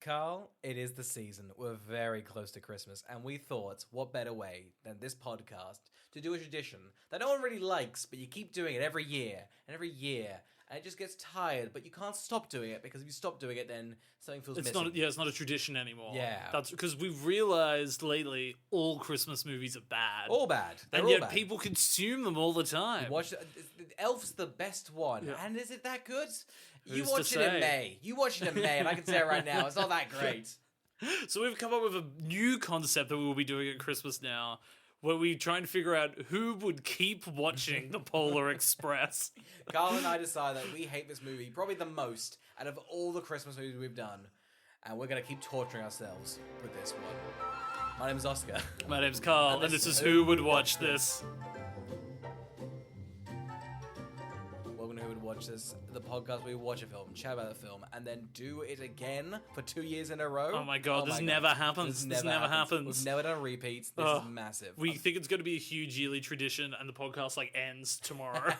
Carl, it is the season. We're very close to Christmas, and we thought, what better way than this podcast to do a tradition that no one really likes, but you keep doing it every year, and it just gets tired, but you can't stop doing it, because if you stop doing it, then something feels missing. It's not a tradition anymore. Yeah. That's because we've realized lately all Christmas movies are bad. All bad. And yet people consume them all the time. Watch Elf's the best one, and is it that good? You Who's watch to it in say? May. You watch it in May, and I can say it right now, it's not that great. So we've come up with a new concept that we will be doing at Christmas now, where we try and figure out who would keep watching The Polar Express. Carl and I decided that we hate this movie probably the most out of all the Christmas movies we've done, and we're going to keep torturing ourselves with this one. My name's Oscar. My name's Carl, and this is Who Would Watch This. Welcome to Who Would Watch This, the podcast where we watch a film, chat about the film, and then do it again for 2 years in a row. Oh my god, this never happens. This never happens. We've never done repeats. This is massive. We think it's going to be a huge yearly tradition, and the podcast ends tomorrow.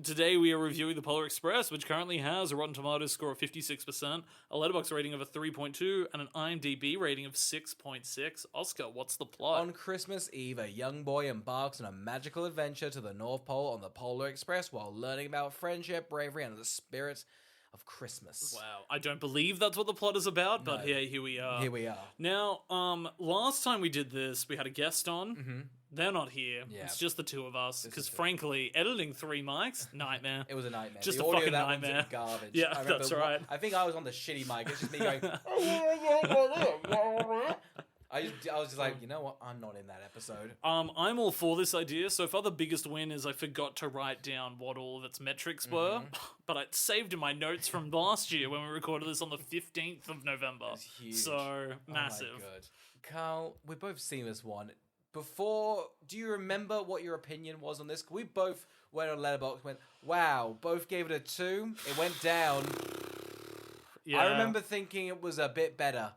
Today we are reviewing The Polar Express, which currently has a Rotten Tomatoes score of 56%, a Letterboxd rating of a 3.2, and an IMDb rating of 6.6. Oscar, what's the plot? On Christmas Eve, a young boy embarks on a magical adventure to the North Pole on the Polar Express while learning about friendship, bravery, and the spirit of Christmas. Wow, I don't believe that's what the plot is about, but here we are. Here we are. Now, last time we did this, we had a guest on. Mm-hmm. They're not here. Yeah. It's just the two of us. Because frankly, editing 3 mics, nightmare. It was a nightmare. Just the a audio fucking of that nightmare. one's garbage. Yeah, that's right. I think I was on the shitty mic. It's just me going. I was just like, you know what? I'm not in that episode. I'm all for this idea. So far, the biggest win is I forgot to write down what all of its metrics were, but I saved in my notes from last year when we recorded this on the 15th of November. It's huge. So massive. Oh my God. Carl, we've both seen this one. Before, do you remember what your opinion was on this? We both went on Letterboxd, went, wow, both gave it a 2. It went down. Yeah. I remember thinking it was a bit better.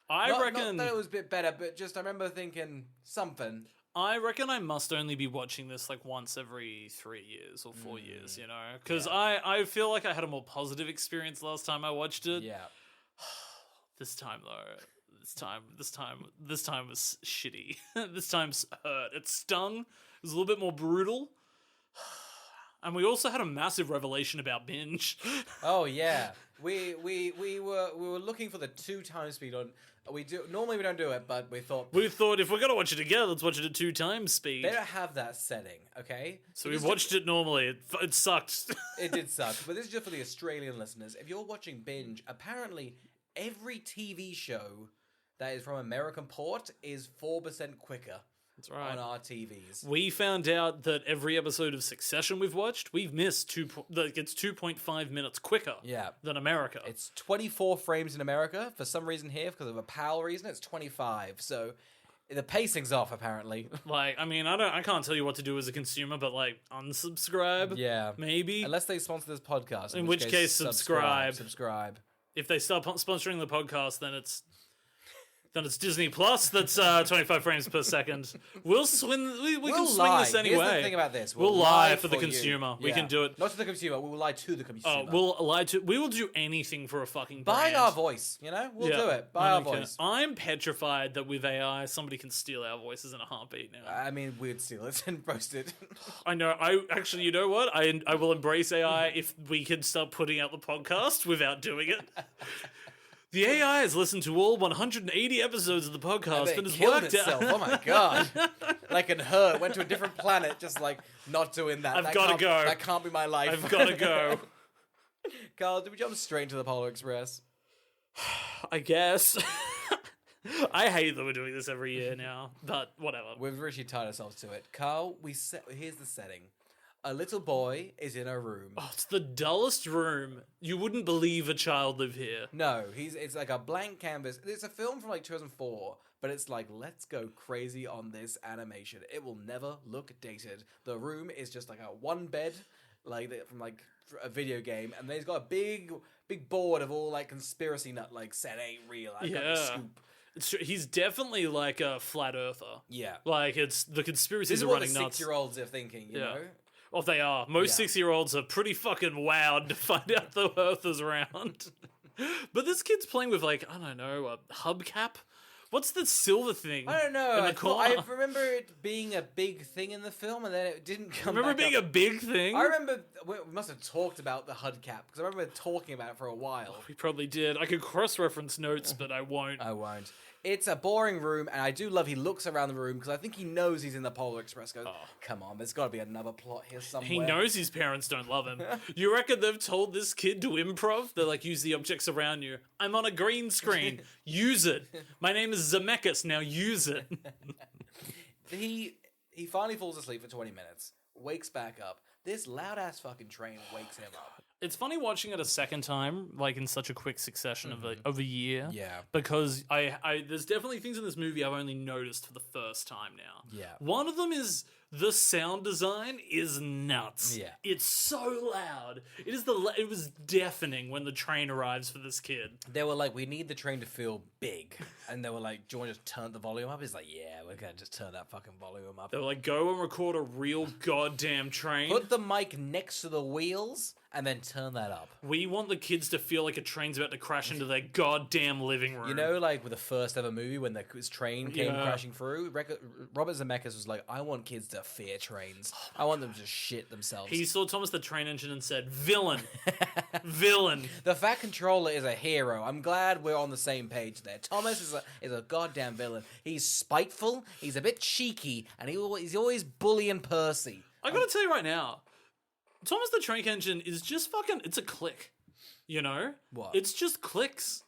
I reckon not that it was a bit better, but just I remember thinking something. I reckon I must only be watching this like once every 3 years or 4 years, you know? Because I feel like I had a more positive experience last time I watched it. Yeah. This time, though, this time was shitty. This time's hurt. It stung. It was a little bit more brutal. And we also had a massive revelation about binge. Oh yeah, we were looking for the 2 times speed on. Normally we don't do it, but we thought if we're gonna watch it together, let's watch it at 2 times speed. They don't have that setting, okay? So we watched it normally. It sucked. It did suck, but this is just for the Australian listeners. If you're watching binge, apparently every TV show that is from American port is 4% quicker. That's right. On our TVs. We found out that every episode of Succession we've watched, we've missed it's 2.5 minutes quicker than America. It's 24 frames in America. For some reason here, because of a PAL reason, it's 25. So the pacing's off, apparently. Like, I mean, I can't tell you what to do as a consumer, but like, unsubscribe. Yeah. Maybe. Unless they sponsor this podcast. In which case, subscribe. Subscribe. If they start sponsoring the podcast, then it's Disney Plus. That's 25 frames per second. We'll swing. We can swing this anyway. Here's the thing about this: we'll lie for the consumer. We can do it. Not to the consumer. We will lie to the consumer. We will do anything for a fucking brand. Buy our voice. You know, we'll do it. Buy our voice. I'm petrified that with AI, somebody can steal our voices in a heartbeat now. I mean, we'd steal it and roast it. I know. You know what? I will embrace AI if we can start putting out the podcast without doing it. The AI has listened to all 180 episodes of the podcast and has worked itself. Oh my god! Like in Her, went to a different planet, just like not doing that. I've got to go. That can't be my life. I've got to go. Carl, did we jump straight into the Polar Express? I guess. I hate that we're doing this every year now, but whatever. We've really tied ourselves to it. Carl, here's the setting. A little boy is in a room. Oh, it's the dullest room. You wouldn't believe a child lived here. No, it's like a blank canvas. It's a film from like 2004, but it's like, let's go crazy on this animation. It will never look dated. The room is just like a one bed, like from like a video game, and then he's got a big board of all like conspiracy nut like said ain't real. I got the scoop. He's definitely like a flat earther. Yeah, like it's the conspiracies this is are what running the nuts. 6-year-olds are thinking, you know. Oh, they are. Most 6-year-olds are pretty fucking wowed to find out the Earth is round. But this kid's playing with, like, I don't know, a hubcap? What's the silver thing? I don't know. in the corner? I remember it being a big thing in the film, and then it didn't come. Remember back being up. a big thing? I remember we must have talked about the hubcap because I remember talking about it for a while. We probably did. I could cross-reference notes, but I won't. I won't. It's a boring room, and I do love he looks around the room because I think he knows he's in the Polar Express. Goes, come on, there's got to be another plot here somewhere. He knows his parents don't love him. You reckon they've told this kid to improv? They're like, use the objects around you. I'm on a green screen. Use it. My name is Zemeckis. Now use it. He finally falls asleep for 20 minutes, wakes back up. This loud-ass fucking train wakes him up. It's funny watching it a second time, like in such a quick succession of a year. Yeah. Because I there's definitely things in this movie I've only noticed for the first time now. Yeah. One of them is the sound design is nuts. Yeah. It's so loud. It was deafening when the train arrives for this kid. They were like, we need the train to feel big. And they were like, do you want to just turn the volume up? He's like, yeah, we're going to just turn that fucking volume up. They were like, go and record a real goddamn train. Put the mic next to the wheels and then turn that up. We want the kids to feel like a train's about to crash into their goddamn living room. You know, like with the first ever movie when his train came crashing through, Robert Zemeckis was like, I want kids to fear trains. I want them to shit themselves. He saw Thomas the Train Engine and said, villain. Villain. The Fat Controller is a hero. I'm glad we're on the same page there. Thomas is a goddamn villain. He's spiteful, he's a bit cheeky, and he's always bullying Percy. I gotta tell you right now, Thomas the Train Engine is just fucking, it's a clique. You know? What? It's just cliques.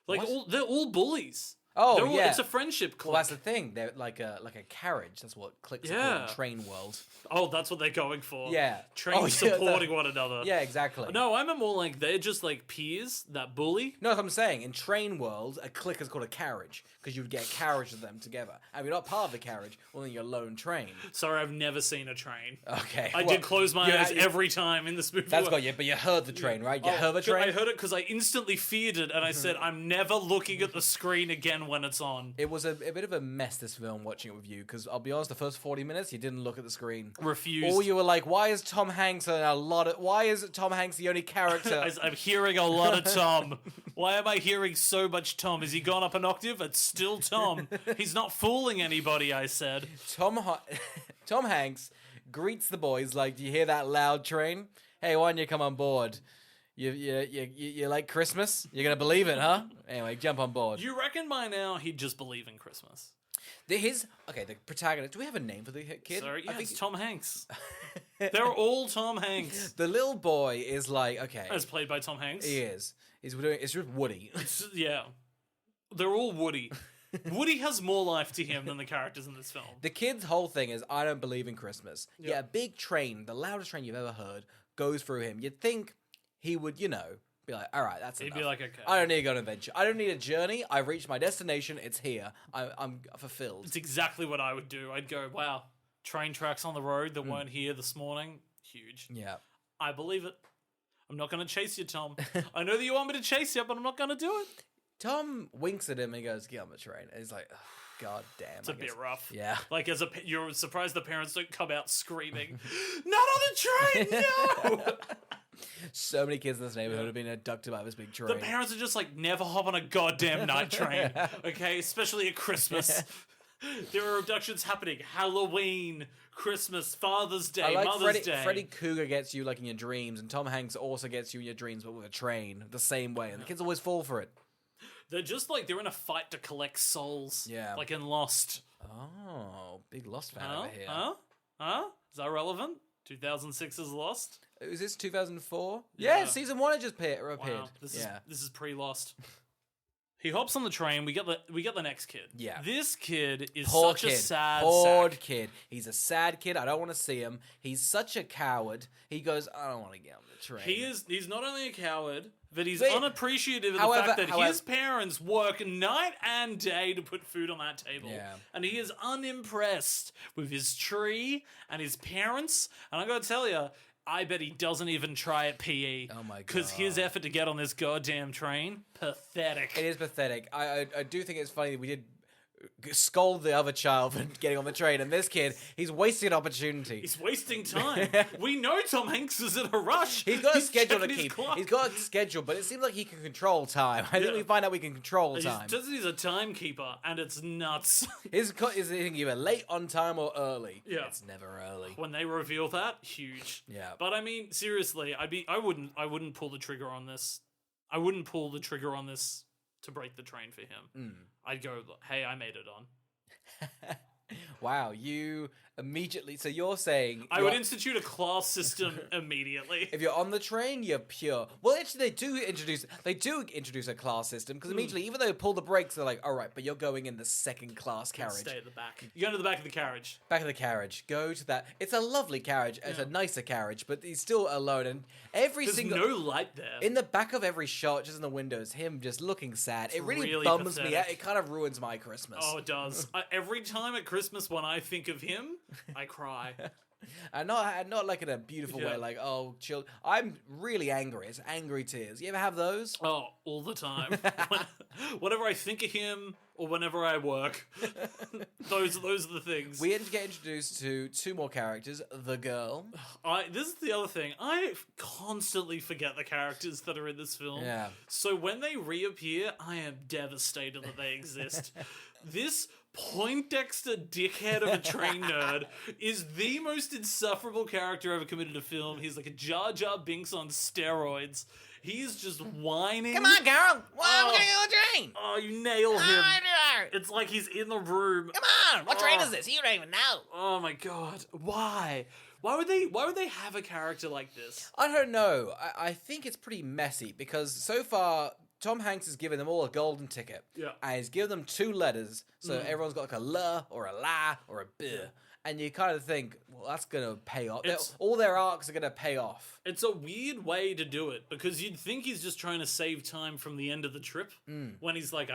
Like, What? they're all bullies. Oh, Yeah. It's a friendship clique. Well, that's the thing. They're like a carriage. That's what clicks are called in train world. Oh, that's what they're going for. Yeah. Trains supporting one another. Yeah, exactly. No, I meant more like they're just like peers that bully. No, that's what I'm saying. In train world, a clique is called a carriage because you would get a carriage of them together. And if you're not part of the carriage, well, then you're a lone train. Sorry, I've never seen a train. Okay. I did close my eyes every time in this movie. That's got you, but you heard the train, right? You heard the train? I heard it because I instantly feared it, and I said, I'm never looking at the screen again when it's on. It was a bit of a mess, this film, watching it with you, because I'll be honest, the first 40 minutes, you didn't look at the screen. Refused. Or you were like, why is Tom Hanks why is Tom Hanks the only character? I'm hearing a lot of Tom. Why am I hearing so much Tom? Has he gone up an octave? It's still Tom. He's not fooling anybody, I said. Tom Hanks greets the boys like, do you hear that loud train? Hey, why don't you come on board? You like Christmas? You're going to believe it, huh? Anyway, jump on board. You reckon by now he'd just believe in Christmas? The protagonist. Do we have a name for the kid? Sorry, yeah, it's Tom Hanks. They're all Tom Hanks. The little boy is like, okay. As played by Tom Hanks. He is. It's just Woody. Yeah. They're all Woody. Woody has more life to him than the characters in this film. The kid's whole thing is, I don't believe in Christmas. Yep. Yeah, a big train, the loudest train you've ever heard, goes through him. You'd think he would, be like, all right, that's enough. He'd be like, okay. I don't need to go on an adventure. I don't need a journey. I've reached my destination. It's here. I'm fulfilled. It's exactly what I would do. I'd go, wow, train tracks on the road that weren't here this morning. Huge. Yeah. I believe it. I'm not going to chase you, Tom. I know that you want me to chase you, but I'm not going to do it. Tom winks at him and he goes, get on the train. And he's like, oh, God damn. It's a bit rough. Yeah. Like, you're surprised the parents don't come out screaming, not on the train, no! So many kids in this neighborhood have been abducted by this big train. The parents are just like, never hop on a goddamn night train, okay? Especially at Christmas. There are abductions happening. Halloween, Christmas, Father's Day, Mother's Day. Freddy Cougar gets you like in your dreams, and Tom Hanks also gets you in your dreams, but with a train, the same way. And the kids always fall for it. They're just like, they're in a fight to collect souls. Yeah. Like in Lost. Oh, big Lost fan over here. Huh? Is that relevant? 2006's Lost? Is this 2004? Yeah. Yeah, season 1 had just appeared. Wow. This is pre-Lost. He hops on the train. We get the next kid. Yeah. This kid is Poor such kid. a sad Poor sack. kid. He's a sad kid. I don't want to see him. He's such a coward. He goes, I don't want to get on the train. He's not only a coward, but he's But- unappreciative of however- the fact that his parents work night and day to put food on that table. Yeah. And he is unimpressed with his tree and his parents. And I gotta tell you, I bet he doesn't even try at PE. Oh my God. Because his effort to get on this goddamn train, pathetic. It is pathetic. I do think it's funny that we did scold the other child for getting on the train, and this kid, he's wasting an opportunity. He's wasting time. We know Tom Hanks is in a rush. He's got a schedule to checking his keep. clock. He's got a schedule, but it seems like he can control time. I think we find out we can control time. He's a timekeeper, and it's nuts. Is it either late on time or early? Yeah. It's never early. When they reveal that, huge. Yeah. But I mean, seriously, I wouldn't pull the trigger on this. I wouldn't pull the trigger on this to break the train for him. I'd go, hey, I made it on. Wow, you immediately. So you're saying I would institute a class system immediately. if you're on the train, you're pure. Well, actually, they do introduce a class system because immediately, even though they pull the brakes, they're like, all right, but you're going in the second class carriage. Stay at the back. You go to the back of the carriage. Back of the carriage. Go to that. It's a lovely carriage. It's a nicer carriage, but he's still alone. And There's no light there. in the back of every shot, just in the windows, him just looking sad. It really really bums me pathetic. out. It kind of ruins my Christmas. Oh, it does. Every time at Christmas when I think of him, I cry. And not like in a beautiful way, Yeah. like, oh, chill. I'm really angry. It's angry tears. You ever have those? Oh, all the time. Whenever I think of him or whenever I work, those are the things. We get introduced to two more characters. The girl. This is the other thing. I constantly forget the characters that are in this film. Yeah. So when they reappear, I am devastated that they exist. This Poindexter dickhead of a train nerd is the most insufferable character ever committed to film. He's like a Jar Jar Binks on steroids. He's just whining. Come on, girl. Well, I'm gonna go on the train. Oh, you nail him. It's like he's in the room. Come on. What train is this? You don't even know. Oh my god. Why? Why would they have a character like this? I don't know. I think it's pretty messy because so far Tom Hanks has given them all a golden ticket. Yeah. And he's given them two letters, so everyone's got like a L or a La or a B. And you kind of think, well, that's going to pay off. All their arcs are going to pay off. It's a weird way to do it because you'd think he's just trying to save time from the end of the trip when he's like,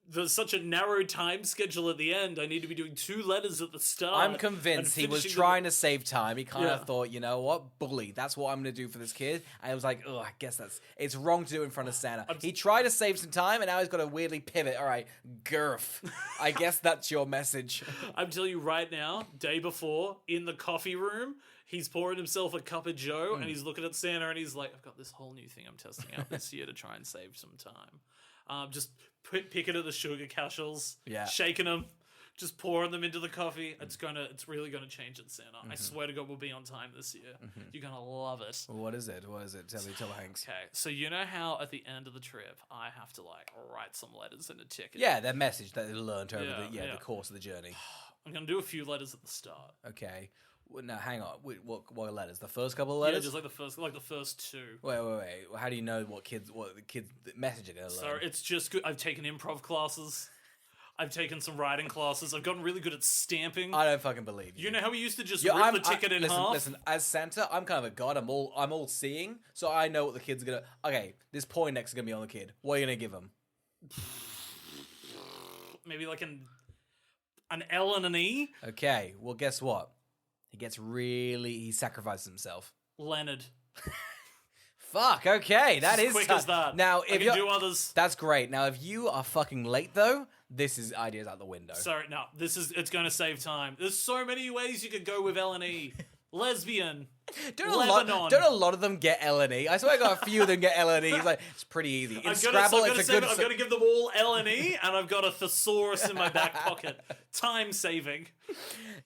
there's such a narrow time schedule at the end. I need to be doing two letters at the start. I'm convinced he was trying to save time. He kind of thought, you know what, bully, that's what I'm going to do for this kid. And I was like, oh, I guess it's wrong to do it in front of Santa. He tried to save some time, and now he's got to weirdly pivot. All right, girth. I guess that's your message. I'm telling you right now, day before, in the coffee room, he's pouring himself a cup of joe, and he's looking at Santa, and he's like, I've got this whole new thing I'm testing out this year to try and save some time. Just picking at the sugar cashels, shaking them, just pouring them into the coffee. It's really gonna change it, Santa. I swear to God, we'll be on time this year. You're gonna love it. What is it? Tell me, Hanks. Okay, so you know how at the end of the trip, I have to write some letters in a ticket. Yeah, their message that they learned over the course of the journey. I'm gonna do a few letters at the start. Okay. Well, now, hang on. What letters? The first couple of letters? Yeah, just like the first two. Wait. How do you know what the kids' message are going to learn? So it's just good. I've taken improv classes. I've taken some writing classes. I've gotten really good at stamping. I don't fucking believe you. You know how we used to just rip the ticket in half? Listen, as Santa, I'm kind of a god. I'm all seeing, so I know what the kids are going to... Okay, this Poindexter is going to be on the kid. What are you going to give him? Maybe like an L and an E? Okay, well, guess what? He sacrifices himself. Leonard. Fuck, okay, that is quick as that. Now, I can do others. That's great. Now, if you are fucking late, though, this is ideas out the window. Sorry, no, it's going to save time. There's so many ways you could go with L and E. Lesbian. Don't a lot of them get L and E? I swear I got a few of them get L and E. It's pretty easy. In Scrabble, it's a good... I'm going to give them all L and E, and I've got a thesaurus in my back pocket. Time saving.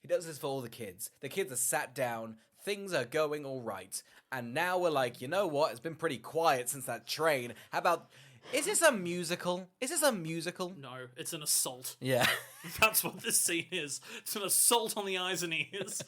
He does this for all the kids. The kids are sat down. Things are going all right. And now we're like, you know what? It's been pretty quiet since that train. How about... Is this a musical? No, it's an assault. Yeah. That's what this scene is. It's an assault on the eyes and ears.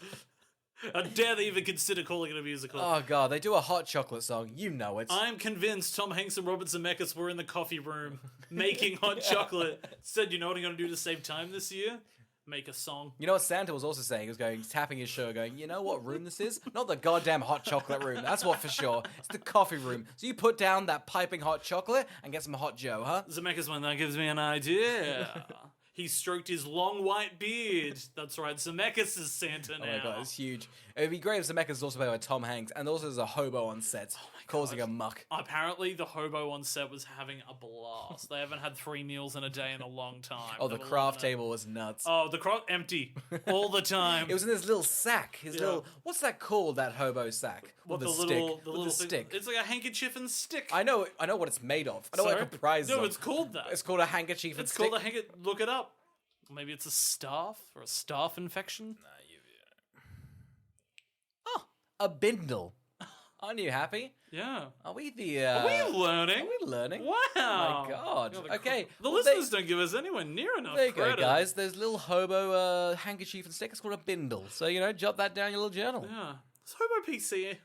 How dare they even consider calling it a musical? Oh, God, they do a hot chocolate song. You know it. I'm convinced Tom Hanks and Robert Zemeckis were in the coffee room making hot chocolate. Said, you know what I'm going to do to save time this year? Make a song. You know what Santa was also saying? He was tapping his shoulder, going, you know what room this is? Not the goddamn hot chocolate room. That's what for sure. It's the coffee room. So you put down that piping hot chocolate and get some hot Joe, huh? Zemeckis went, that gives me an idea. He stroked his long white beard. That's right, Zemeckis is Santa now. Oh my god, it's huge. It'd be great if Zemeckis is also played by Tom Hanks, and also there's a hobo on set causing a muck. Apparently, the hobo on set was having a blast. They haven't had 3 meals in a day in a long time. Oh, the craft table was nuts. Oh, the craft empty all the time. It was in this little sack. His little, what's that called? That hobo sack? What, With the little stick. It's like a handkerchief and stick. I know what it's made of. I know what it comprises No, of. it's called that. It's called a handkerchief and It's stick. called a handkerchief. Look it up. Maybe it's a staph or a staph infection. Oh, a bindle. Aren't you happy? Yeah. Are we the? Are we learning? Are we learning? Wow. Oh my god. Okay. The listeners don't give us anywhere near enough There you credit. go, guys. There's a little hobo handkerchief and stick. It's called a bindle. So, jot that down in your little journal. Yeah. It's Hobo PC.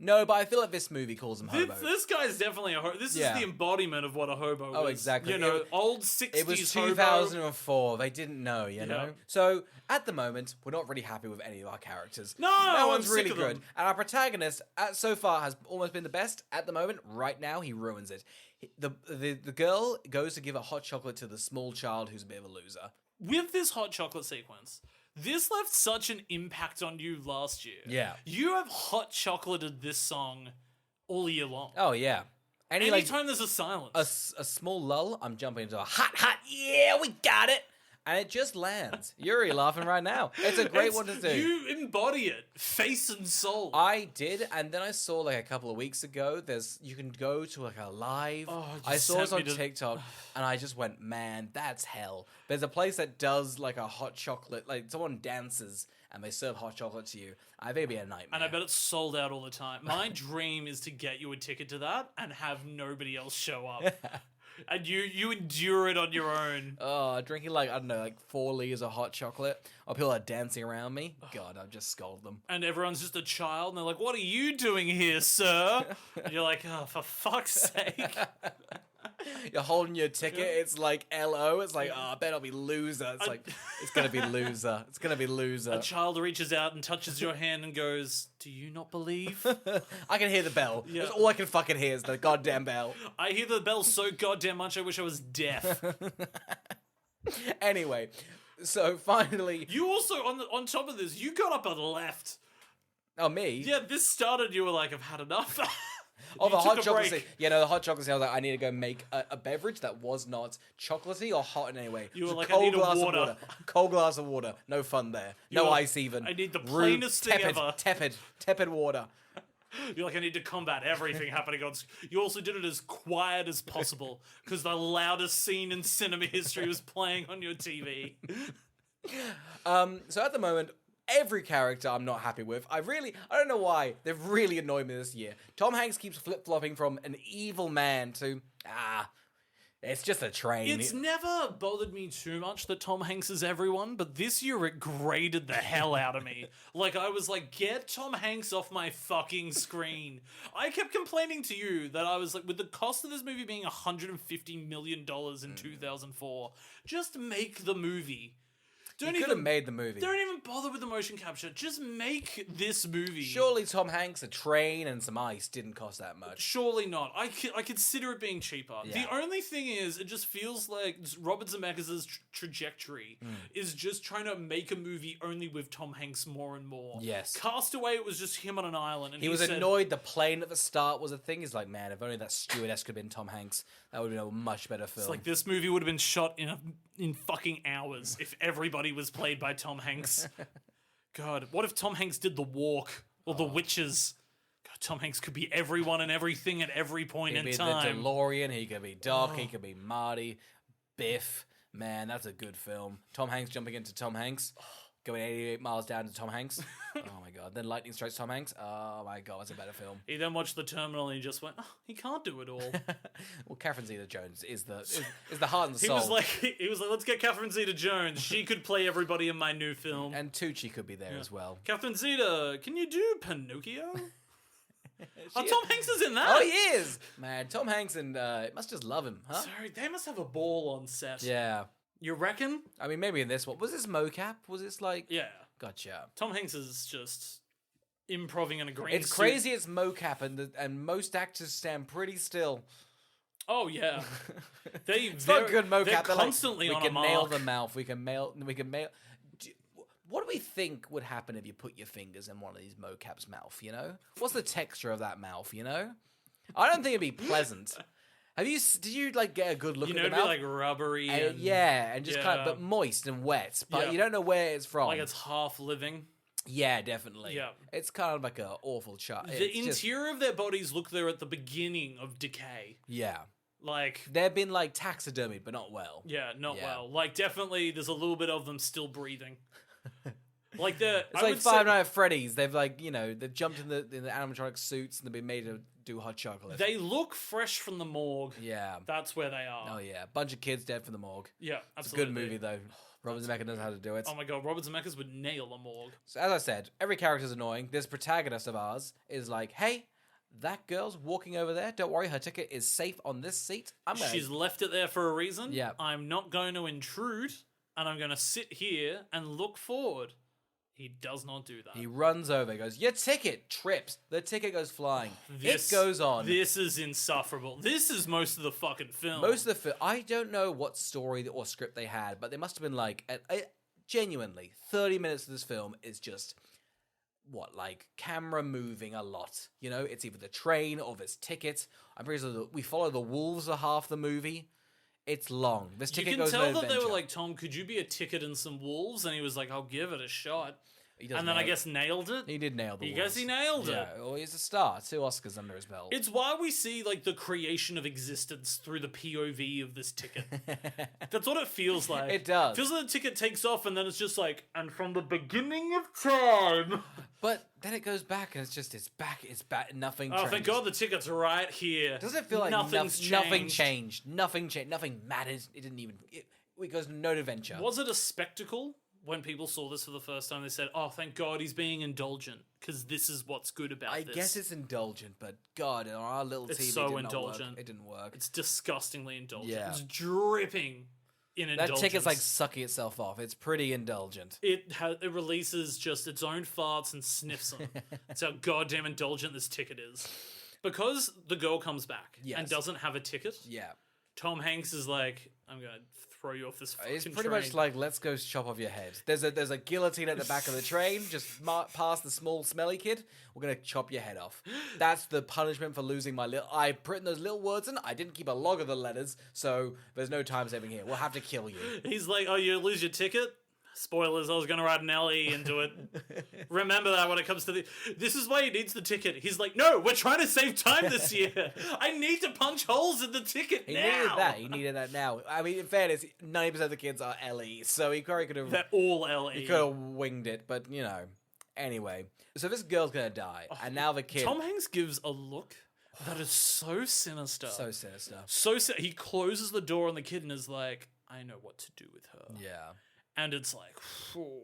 No, but I feel like this movie calls him hobo. This guy's definitely a hobo. This is the embodiment of what a hobo is. Oh, exactly. Old 60s It was hobo. 2004. They didn't know, you know? So, at the moment, we're not really happy with any of our characters. No one's I'm really sick of good. them. And our protagonist, so far, has almost been the best. At the moment, right now, he ruins it. The girl goes to give a hot chocolate to the small child who's a bit of a loser. With this hot chocolate sequence, this left such an impact on you last year. Yeah. You have hot chocolated this song all year long. Oh, yeah. Anytime there's a silence. A small lull, I'm jumping into a hot, yeah, we got it. And it just lands. You're laughing right now. It's a great one to do. You embody it, face and soul. I did, and then I saw like a couple of weeks ago. You can go to like a live. I saw it on TikTok, and I just went, man, that's hell. There's a place that does like a hot chocolate, like someone dances and they serve hot chocolate to you. I think it'd be a nightmare. And I bet it's sold out all the time. My dream is to get you a ticket to that and have nobody else show up. And you endure it on your own. Oh, drinking like, I don't know, like 4 liters of hot chocolate. Or people are dancing around me. God, I've just scolded them. And everyone's just a child, and they're like, "What are you doing here, sir?" And you're like, "Oh, for fuck's sake." You're holding your ticket. It's like LO. It's like, I bet I'll be loser. It's like, it's going to be loser. It's going to be loser. A child reaches out and touches your hand and goes, "Do you not believe?" I can hear the bell. Yeah. That's all I can fucking hear is the goddamn bell. I hear the bell so goddamn much, I wish I was deaf. Anyway, so finally... You also, on top of this, you got up and left. Oh, me? Yeah, this started, you were like, "I've had enough." Oh, the You hot took a chocolate. break. The hot chocolate. I was like, I need to go make a beverage that was not chocolatey or hot in any way. You were Just like, a cold I need a glass water. of water. Cold glass of water. No fun there. No were like, ice even. I need the Room, plainest thing ever. Tepid water. You're like, I need to combat everything happening on screen. You also did it as quiet as possible because the loudest scene in cinema history was playing on your TV. So at the moment, every character I'm not happy with. I don't know why. They've really annoyed me this year. Tom Hanks keeps flip-flopping from an evil man to, it's just a train. It's never bothered me too much that Tom Hanks is everyone, but this year it grated the hell out of me. Like, I was like, get Tom Hanks off my fucking screen. I kept complaining to you that I was like, with the cost of this movie being $150 million in 2004, just make the movie. You could have made the movie. Don't even bother with the motion capture. Just make this movie. Surely Tom Hanks, a train, and some ice didn't cost that much. Surely not. I consider it being cheaper. Yeah. The only thing is, it just feels like Robert Zemeckis' trajectory is just trying to make a movie only with Tom Hanks more and more. Yes. Castaway, it was just him on an island. And He was said, annoyed the plane at the start was a thing. He's like, man, if only that stewardess could have been Tom Hanks, that would have been a much better film. It's like this movie would have been shot in fucking hours if everybody was played by Tom Hanks. God, what if Tom Hanks did The Walk or The Witches? God, Tom Hanks could be everyone and everything at every point in He'd be time. the DeLorean, he could be Doc, he could be Marty, Biff. Man, that's a good film. Tom Hanks jumping into Tom Hanks, going 88 miles down to Tom Hanks. Oh my god. Then lightning strikes Tom Hanks. Oh my god, that's a better film. He then watched The Terminal and he just went, he can't do it all. Well, Catherine Zeta-Jones is the heart and the He soul. was like, let's get Catherine Zeta-Jones. She could play everybody in my new film. And Tucci could be there as well. Catherine Zeta, can you do Pinocchio? Tom Hanks is in that. Oh, he is! Man, Tom Hanks and must just love him, huh? Sorry, they must have a ball on set. Yeah. You reckon? I mean, maybe in this one. Was this mocap? Was this like... Yeah. Gotcha. Tom Hanks is just improving in a green It's suit. crazy it's mocap and most actors stand pretty still. Oh yeah, they It's not good mocap. They're They're constantly like, on we a can nail mark. the mouth. We can nail. What do we think would happen if you put your fingers in one of these mocaps' mouth? You know, what's the texture of that mouth? You know, I don't think it'd be pleasant. Did you like get a good look You at know, the it'd mouth? be like rubbery and yeah, and just kind yeah. of, but moist and wet. But Yeah. you don't know where it's from. like it's half living. Yeah, definitely. Yeah. It's kind of like an awful shot. The interior of their bodies look they're at the beginning of decay. Yeah. Like, They've been like taxidermied, but not well. yeah, not Yeah. well. Like, definitely, there's a little bit of them still breathing. Like It's like Five Nights at Freddy's. They've they've jumped in the animatronic suits and they've been made to do hot chocolate. They look fresh from the morgue. Yeah. That's where they are. Oh yeah. Bunch of kids dead from the morgue. Yeah, It's absolutely. a good movie though. Robert Zemeckis knows how to do it. Oh my god, Robert Zemeckis would nail a morgue. So as I said, every character's annoying. This protagonist of ours is like, hey, that girl's walking over there. Don't worry, her ticket is safe on this seat. She's left it there for a reason. Yeah. I'm not going to intrude, and I'm going to sit here and look forward. He does not do that. He runs over, goes, your ticket trips. The ticket goes flying. This it goes on. This is insufferable. This is most of the fucking film. Most of the film, I don't know what story or script they had, but they must have been like, genuinely, 30 minutes of this film is just, like camera moving a lot. You know, it's either the train or this ticket. I'm pretty sure we follow the wolves are half the movie. It's long. This ticket goes You no can tell that they adventure. were like, Tom, could you be a ticket and some wolves? And he was like, I'll give it a shot. He does And then nail I guess nailed it. He did nail the You wolves. guess he nailed it. Yeah, well, he's a star. 2 Oscars under his belt. It's why we see like the creation of existence through the POV of this ticket. That's what it feels like. It does. It feels like the ticket takes off and then it's just like, and from the beginning of time. But then it goes back and it's back, nothing Oh, changes. thank God the ticket's right here. Doesn't it feel like nothing changed? Nothing changed. Nothing mattered. It didn't even... It goes no adventure. Was it a spectacle? When people saw this for the first time, they said, oh, thank God he's being indulgent, because this is what's good about this. I guess it's indulgent, but God, on our little It's TV, so it did not work. indulgent. It didn't work. It's disgustingly indulgent. Yeah. It's dripping in That indulgence. ticket's like sucking itself off. It's pretty indulgent. It releases just its own farts and sniffs them. That's how goddamn indulgent this ticket is. Because the girl comes back and Yes. doesn't have a ticket, Yeah. Tom Hanks is like, I'm going to throw you off this fucking It's pretty train. much like, let's go chop off your head. There's a guillotine at the back of the train, just past the small smelly kid. We're going to chop your head off. That's the punishment for losing my little... I put those little words in. I didn't keep a log of the letters, so there's no time saving here. We'll have to kill you. He's like, oh, you lose your ticket? Spoilers, I was going to write an LE into it. Remember that when it comes to the... This is why he needs the ticket. He's like, no, we're trying to save time this year. I need to punch holes in the ticket He now. needed that. He needed that now. I mean, in fairness, 90% of the kids are LE, so he probably could have... They're all LE. He could have winged it, but, you know. Anyway, so this girl's going to die, and now the kid... Tom Hanks gives a look that is so sinister. So sinister. He closes the door on the kid and is like, I know what to do with her. Yeah. And it's like, oh,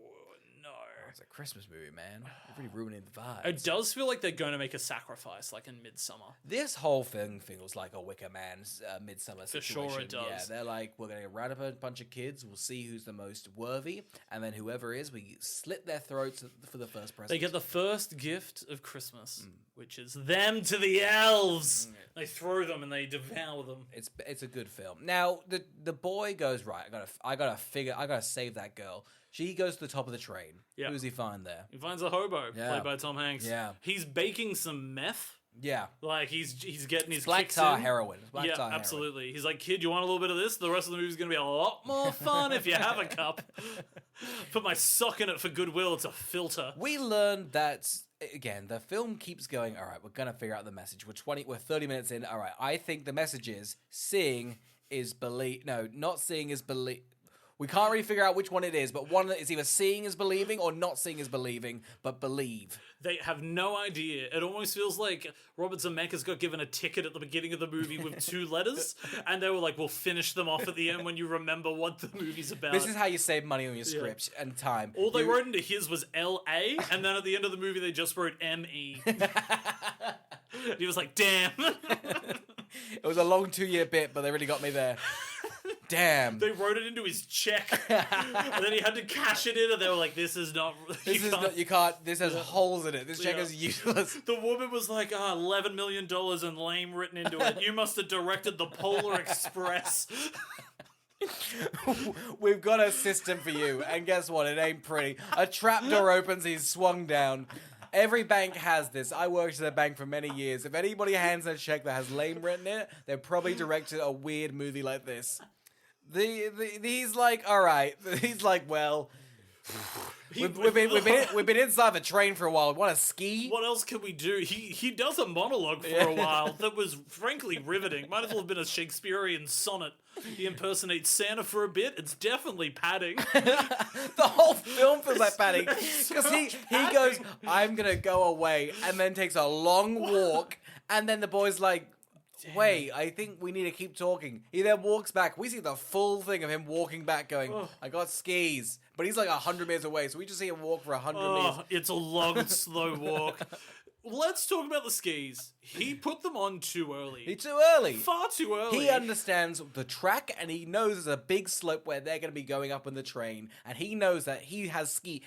no. It's a Christmas movie, man. You're really ruining the vibe. It does feel like they're going to make a sacrifice, like in Midsummer. This whole thing feels like a Wicker Man's Midsummer For situation. sure it does. Yeah, they're like, we're going to round up a bunch of kids, we'll see who's the most worthy, and then whoever is, we slit their throats for the first present. They get the first gift of Christmas, which is them to the elves. They throw them and they devour them. It's a good film. Now the boy goes, right, I gotta save that girl. She goes to the top of the train. Yeah. Who does he find there? He finds a hobo, Yeah. played by Tom Hanks. Yeah. He's baking some meth. Yeah. Like, he's getting his Black kicks tar in. heroin. Black Yeah, tar heroin. absolutely. He's like, kid, you want a little bit of this? The rest of the movie's going to be a lot more fun if you have a cup. Put my sock in it for goodwill. It's a filter. We learned that, again, the film keeps going, all right, we're going to figure out the message. We're 30 minutes in. All right, I think the message is seeing is believe. No, not seeing is believe. We can't really figure out which one it is, but one is either seeing is believing or not seeing is believing, but believe. They have no idea. It almost feels like Robert Zemeckis got given a ticket at the beginning of the movie with 2 letters, and they were like, we'll finish them off at the end when you remember what the movie's about. This is how you save money on your script and time. All they wrote into his was L.A., and then at the end of the movie, they just wrote M.E. He was like, damn. It was a long 2-year bit, but they really got me there. Damn. They wrote it into his check, and then he had to cash it in, and they were like, "This is not. You can't. This has holes in it. This check is useless." The woman was like, $11 million and lame written into it. You must have directed the Polar Express. We've got a system for you, and guess what? It ain't pretty. A trapdoor opens, he's swung down. Every bank has this. I worked at a bank for many years. If anybody hands a check that has lame written in it, they probably directed a weird movie like this. He's like, all right. He's like, well, we've been inside the train for a while. Want to ski? What else can we do? He does a monologue for a while that was frankly riveting. Might as well have been a Shakespearean sonnet. He impersonates Santa for a bit. It's definitely padding. The whole film feels like padding because he goes, I'm gonna go away, and then takes a long walk, and then the boy's like, wait, I think we need to keep talking. He then walks back. We see the full thing of him walking back going, I got skis. But he's like 100 meters away, so we just see him walk for 100 meters. It's a long, slow walk. Let's talk about the skis. He put them on too early. Too early. Far too early. He understands the track, and he knows there's a big slope where they're going to be going up in the train. And he knows that he has ski.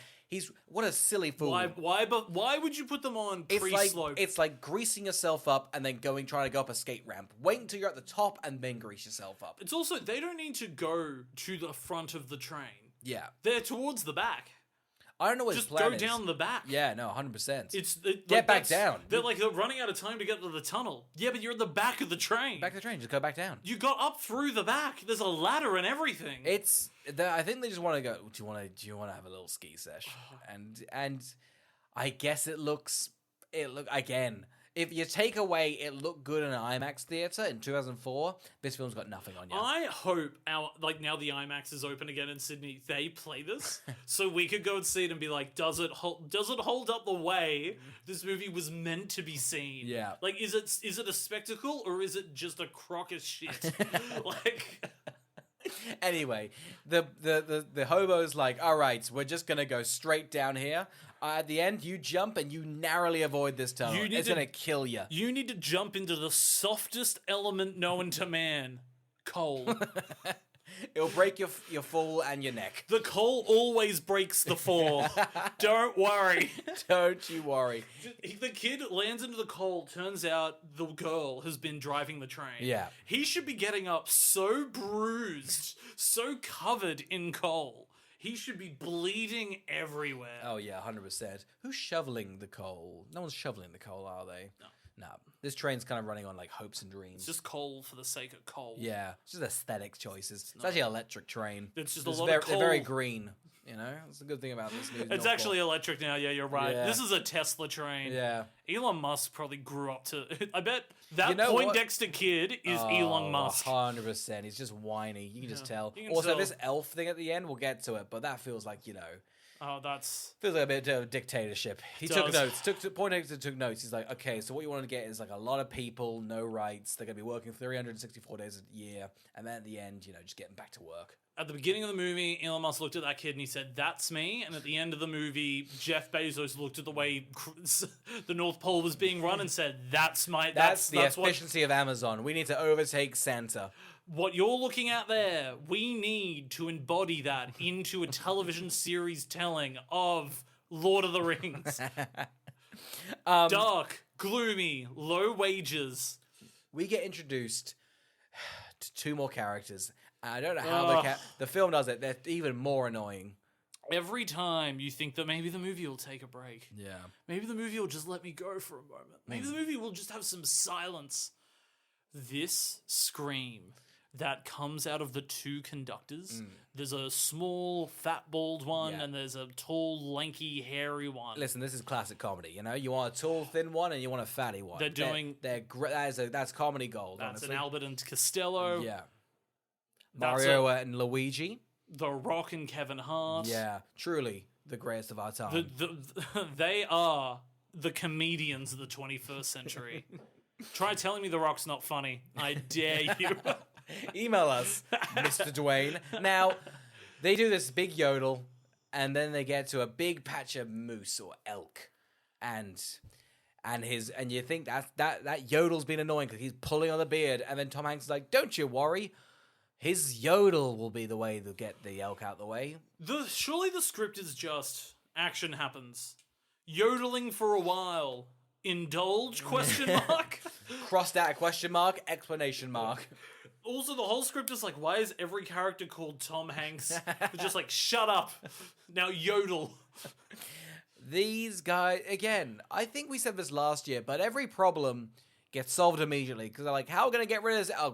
What a silly fool. Why would you put them on pre-slope? It's like greasing yourself up and then trying to go up a skate ramp. Wait until you're at the top and then grease yourself up. It's also, they don't need to go to the front of the train. Yeah. They're towards the back. I don't know what his plan is. Just go down the back. Yeah, no, 100%. Get back down. They're running out of time to get to the tunnel. Yeah, but you're at the back of the train. Back of the train, just go back down. You got up through the back. There's a ladder and everything. I think they just want to go, do you want to have a little ski sesh? And I guess it look again. If you take away it looked good in an IMAX theater in 2004, this film's got nothing on you. I hope now the IMAX is open again in Sydney, they play this so we could go and see it and be like, does it hold up the way this movie was meant to be seen? Yeah. Like, is it a spectacle or is it just a crock of shit? Like. Anyway, the hobo's like, all right, we're just gonna go straight down here. At the end, you jump and you narrowly avoid this tunnel. It's gonna kill you. You need to jump into the softest element known to man, coal. It'll break your fall and your neck. The coal always breaks the fall. Don't worry. Don't you worry. The kid lands into the coal. Turns out the girl has been driving the train. Yeah. He should be getting up so bruised, so covered in coal. He should be bleeding everywhere. Oh, yeah, 100%. Who's shoveling the coal? No one's shoveling the coal, are they? No. No. This train's kind of running on, like, hopes and dreams. It's just coal for the sake of coal. Yeah. It's just aesthetic choices. It's actually an electric train. It's just a lot of coal. They're very green, you know? That's the good thing about this movie. It's actually electric now. Yeah, you're right. Yeah. This is a Tesla train. Yeah. Elon Musk probably grew up to... I bet that Poindexter kid is Elon Musk. 100%. He's just whiny. You can just tell. You can Also, tell. this elf thing at the end, we'll get to it, but that feels like, you know... Oh, that's... Feels like a bit of dictatorship. He took notes. Poindexter took notes. He's like, okay, so what you want to get is like a lot of people, no rights. They're going to be working 364 days a year. And then at the end, you know, just getting back to work. At the beginning of the movie, Elon Musk looked at that kid and he said, that's me. And at the end of the movie, Jeff Bezos looked at the way the North Pole was being run and said, that's the efficiency of Amazon. We need to overtake Santa. What you're looking at there, we need to embody that into a television series telling of Lord of the Rings. Dark, gloomy, low wages. We get introduced to two more characters. I don't know how the film does it. They're even more annoying. Every time you think that maybe the movie will take a break. Yeah. Maybe the movie will just let me go for a moment. Maybe the movie will just have some silence. This scream that comes out of the two conductors. There's a small, fat, bald one, and there's a tall, lanky, hairy one. Listen, this is classic comedy. You know, you want a tall, thin one, and you want a fatty one. That's comedy gold. That's honestly. an Albert and Costello. Yeah. Mario and Luigi. The Rock and Kevin Hart. Yeah, truly the greatest of our time. They are the comedians of the 21st century. Try telling me The Rock's not funny. I dare you. Email us, Mr. Dwayne. Now, they do this big yodel, and then they get to a big patch of moose or elk, and you think that yodel's been annoying because he's pulling on the beard, and then Tom Hanks is like, "Don't you worry, His yodel will be the way to get the elk out the way. Surely the script is just action happens. Yodeling for a while. Indulge? Question mark? Crossed out a question mark, explanation mark. Also, the whole script is like, why is every character called Tom Hanks? They're just like, shut up. Now yodel. These guys, again, I think we said this last year, but every problem gets solved immediately because they're like, how are we going to get rid of this? Oh,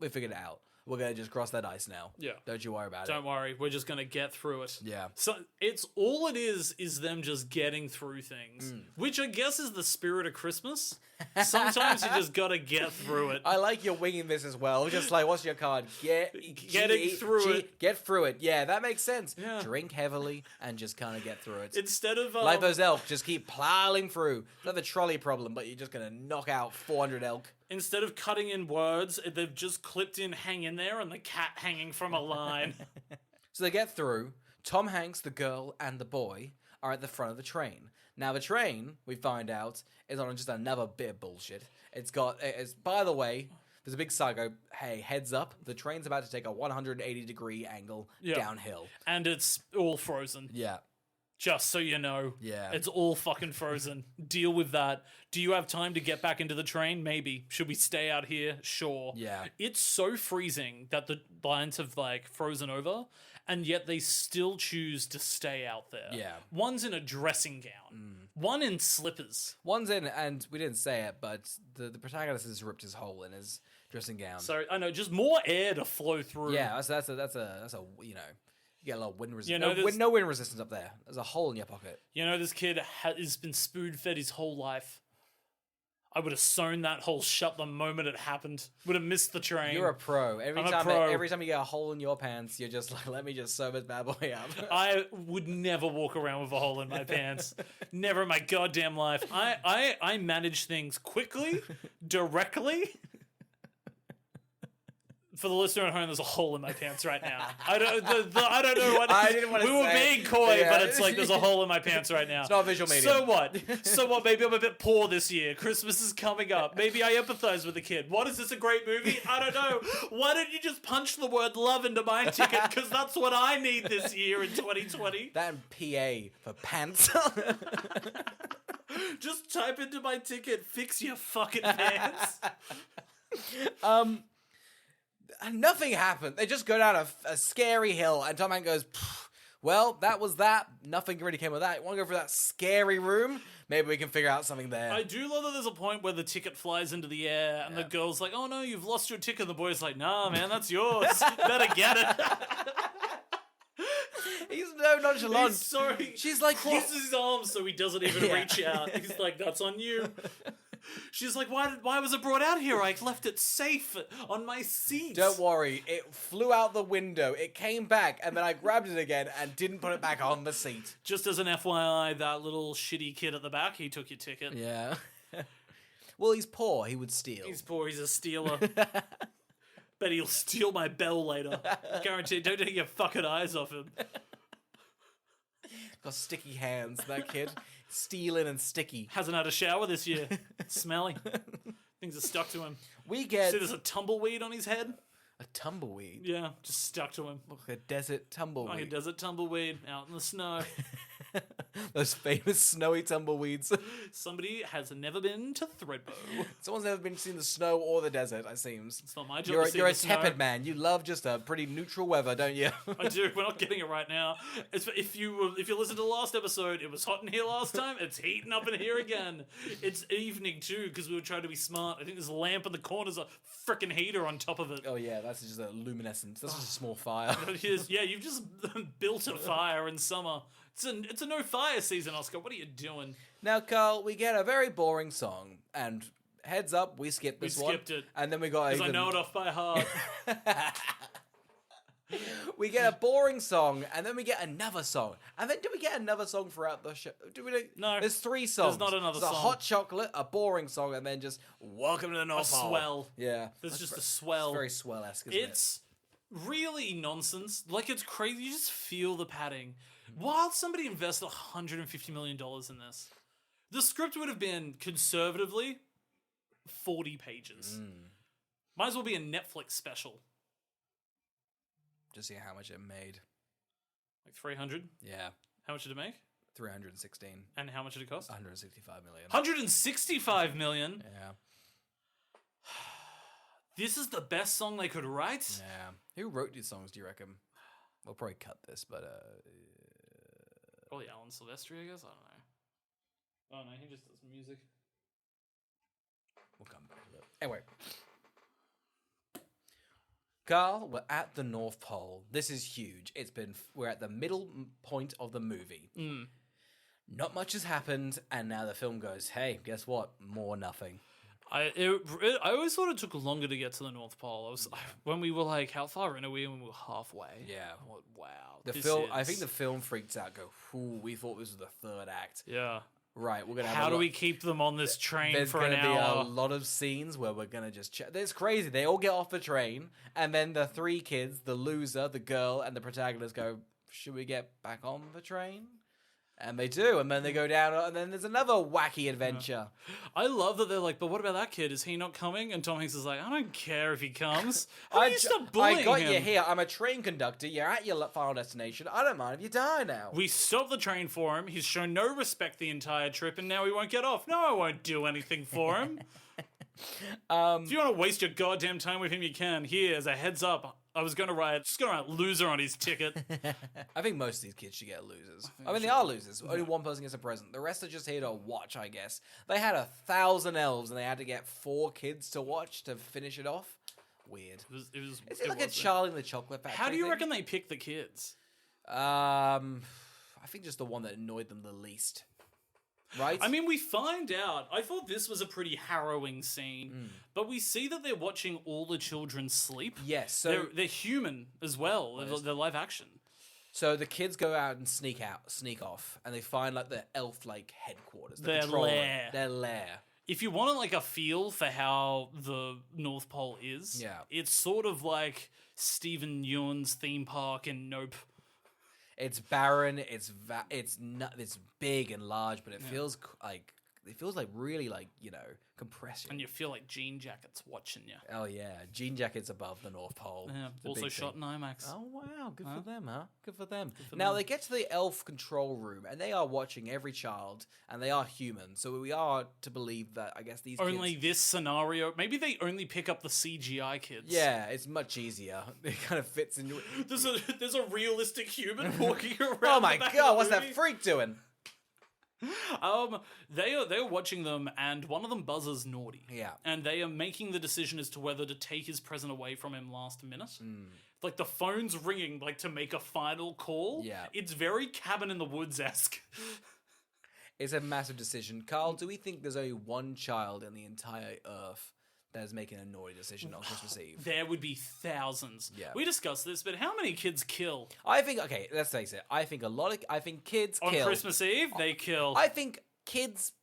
we figured it out. We're going to just cross that ice now. Yeah. Don't you worry about it. Don't worry. We're just going to get through it. Yeah. So it's all it is them just getting through things, which I guess is the spirit of Christmas. Sometimes you just got to get through it. I like your winging this as well. Just like, what's your card? Getting through it. Get through it. Yeah, that makes sense. Yeah. Drink heavily and just kind of get through it. Instead of... like those elk, just keep plowing through. It's not the trolley problem, but you're just going to knock out 400 elk. Instead of cutting in words, they've just clipped in hang in there and the cat hanging from a line. So they get through. Tom Hanks, the girl, and the boy are at the front of the train. Now, the train, we find out, is on just another bit of bullshit. By the way, there's a big psycho. Hey, heads up, the train's about to take a 180-degree angle downhill. And it's all frozen. Yeah. Just so you know. Yeah. It's all fucking frozen. Deal with that. Do you have time to get back into the train? Maybe. Should we stay out here? Sure. Yeah. It's so freezing that the lines have, like, frozen over, and yet they still choose to stay out there. Yeah. One's in a dressing gown. One in slippers. One's in, and we didn't say it, but the protagonist has ripped his hole in his dressing gown. So, I know, just more air to flow through. Yeah, that's a you know... You get a lot of wind resistance. You know, no wind resistance up there. There's a hole in your pocket. You know, this kid has been spoon-fed his whole life. I would have sewn that hole shut the moment it happened. Would have missed the train. You're a pro. Every I'm time a pro. every time you get a hole in your pants, you're just like, let me just sew this bad boy up. I would never walk around with a hole in my pants. Never in my goddamn life. I manage things quickly, directly. For the listener at home, there's a hole in my pants right now. I don't know what. I didn't want to We were say being coy, yeah. but it's like there's a hole in my pants right now. It's not a visual medium. So what? So what? Maybe I'm a bit poor this year. Christmas is coming up. Maybe I empathize with the kid. What is this, a great movie? I don't know. Why don't you just punch the word love into my ticket? Because that's what I need this year in 2020. That and PA for pants. Just type into my ticket, fix your fucking pants. Nothing happened. They just go down a scary hill, and Tom Hanks goes, well, that was that. Nothing really came of that. You want to go for that scary room? Maybe we can figure out something there. I do love that there's a point where the ticket flies into the air, and the girl's like, oh no, you've lost your ticket. And the boy's like, nah, man, that's yours. Better get it. He's no nonchalant. He's sorry. She's like, crosses his arms so he doesn't even reach out. He's like, that's on you. She's like, why was it brought out here? I left it safe on my seat. Don't worry, it flew out the window. It came back, and then I grabbed it again and didn't put it back on the seat. Just as an FYI, that little shitty kid at the back, he took your ticket. Yeah. Well, he's poor. He would steal. He's poor. He's a stealer. Bet he'll steal my bell later. Guaranteed. Don't take your fucking eyes off him. Got sticky hands, that kid. Stealing and sticky. Hasn't had a shower this year. Smelly. Things are stuck to him. We get... See, there's a tumbleweed on his head. A tumbleweed? Yeah, just stuck to him. Look, a desert tumbleweed. Like a desert tumbleweed out in the snow. Those famous snowy tumbleweeds. Somebody has never been to Threadbow. Someone's never been seen the snow or the desert, it seems. It's not my job to see You're a the snow. tepid man. You love just a pretty neutral weather, don't you? I do. We're not getting it right now. If you listen to the last episode, it was hot in here last time. It's heating up in here again. It's evening too because we were trying to be smart. I think there's a lamp in the corner's a frickin' heater on top of it. Oh yeah, that's just a luminescence. That's just a small fire. Yeah, you've just built a fire in summer. It's a no fire season, Oscar. What are you doing? Now, Carl, we get a very boring song, and heads up, we skipped this one. We skipped it. And then we got... Because I know it off by heart. We get a boring song, and then we get another song. And then do we get another song throughout the show? No. There's 3 songs. There's not another There's song. a hot chocolate, a boring song, and then just Welcome to the North Pole. Swell. Yeah. There's just a swell. It's very swell-esque, isn't It's really nonsense. Like, it's crazy. You just feel the padding. While somebody invested $150 million in this, the script would have been, conservatively, 40 pages. Might as well be a Netflix special. Just see how much it made. Like 300? Yeah, How much did it make? 316. And how much did it cost? 165 million. 165 million? Yeah. This is the best song they could write? Yeah. Who wrote these songs, do you reckon? We'll probably cut this, but Probably Alan Silvestri, I guess. I don't know. Oh no, he just does music. we'll come back to it. Anyway. Carl, we're at the North Pole. This is huge. We're at the middle point of the movie. Not much has happened, and now the film goes, hey, guess what? More nothing. I always thought it took longer to get to the North Pole. When we were like, how far in are we? And we were halfway. Yeah. Wow. I think the film freaks out. We thought this was the third act. Yeah. Right, we're gonna have. How do we keep them on this train There's for an gonna hour? be a lot of scenes where we're gonna just. It's crazy. They all get off the train, and then the three kids, the loser, the girl, and the protagonist go, "Should we get back on the train?" And they do, and then they go down, and then there's another wacky adventure. I love that they're like, but what about that kid? Is he not coming? And Tom Hanks is like, I don't care if he comes. How do you stop bullying I got him? you here. I'm a train conductor. You're at your final destination. I don't mind if you die now. We stopped the train for him. He's shown no respect the entire trip, and now he won't get off. No, I won't do anything for him. If you want to waste your goddamn time with him, you can. Here, as a heads up, I was going to write loser on his ticket. I think most of these kids should get losers. I mean, they are losers. Only one person gets a present. The rest are just here to watch, I guess. They had 1,000 elves, and they had to get 4 kids to watch to finish it off. Weird. Is it like a Charlie and the Chocolate Factory How do you thing? reckon they pick the kids? I think just the one that annoyed them the least. Right? I mean, we find out. I thought this was a pretty harrowing scene, but we see that they're watching all the children sleep. Yes, so they're human as well. They're live action. So the kids go out and sneak off, and they find like the elf like headquarters, Their control room, lair. their lair. If you want like a feel for how the North Pole is, it's sort of like Stephen Yeun's theme park in Nope. It's barren. It's big and large, but it feels like really like compressing. And you feel like jean jackets watching you. Oh yeah, jean jackets above the North Pole. Yeah, also shot in IMAX. Oh wow, good for them, huh? Good for them. Now they get to the elf control room, and they are watching every child, and they are human. So we are to believe that I guess these only kids... this scenario. Maybe they only pick up the CGI kids. Yeah, it's much easier. It kind of fits into. There's a realistic human walking around. Oh my the back god, of what's the that movie. freak doing? They are watching them, and one of them buzzes naughty. Yeah. And they are making the decision as to whether to take his present away from him last minute. Like the phone's ringing, like to make a final call. Yeah. It's very Cabin in the Woods-esque. It's a massive decision. Carl, do we think there's only one child in the entire Earth that is making a naughty decision on Christmas Eve? There would be thousands. Yeah. We discussed this, but how many kids kill? I think, okay, let's face it. I think kids On kill. Christmas Eve, they kill. I think kids,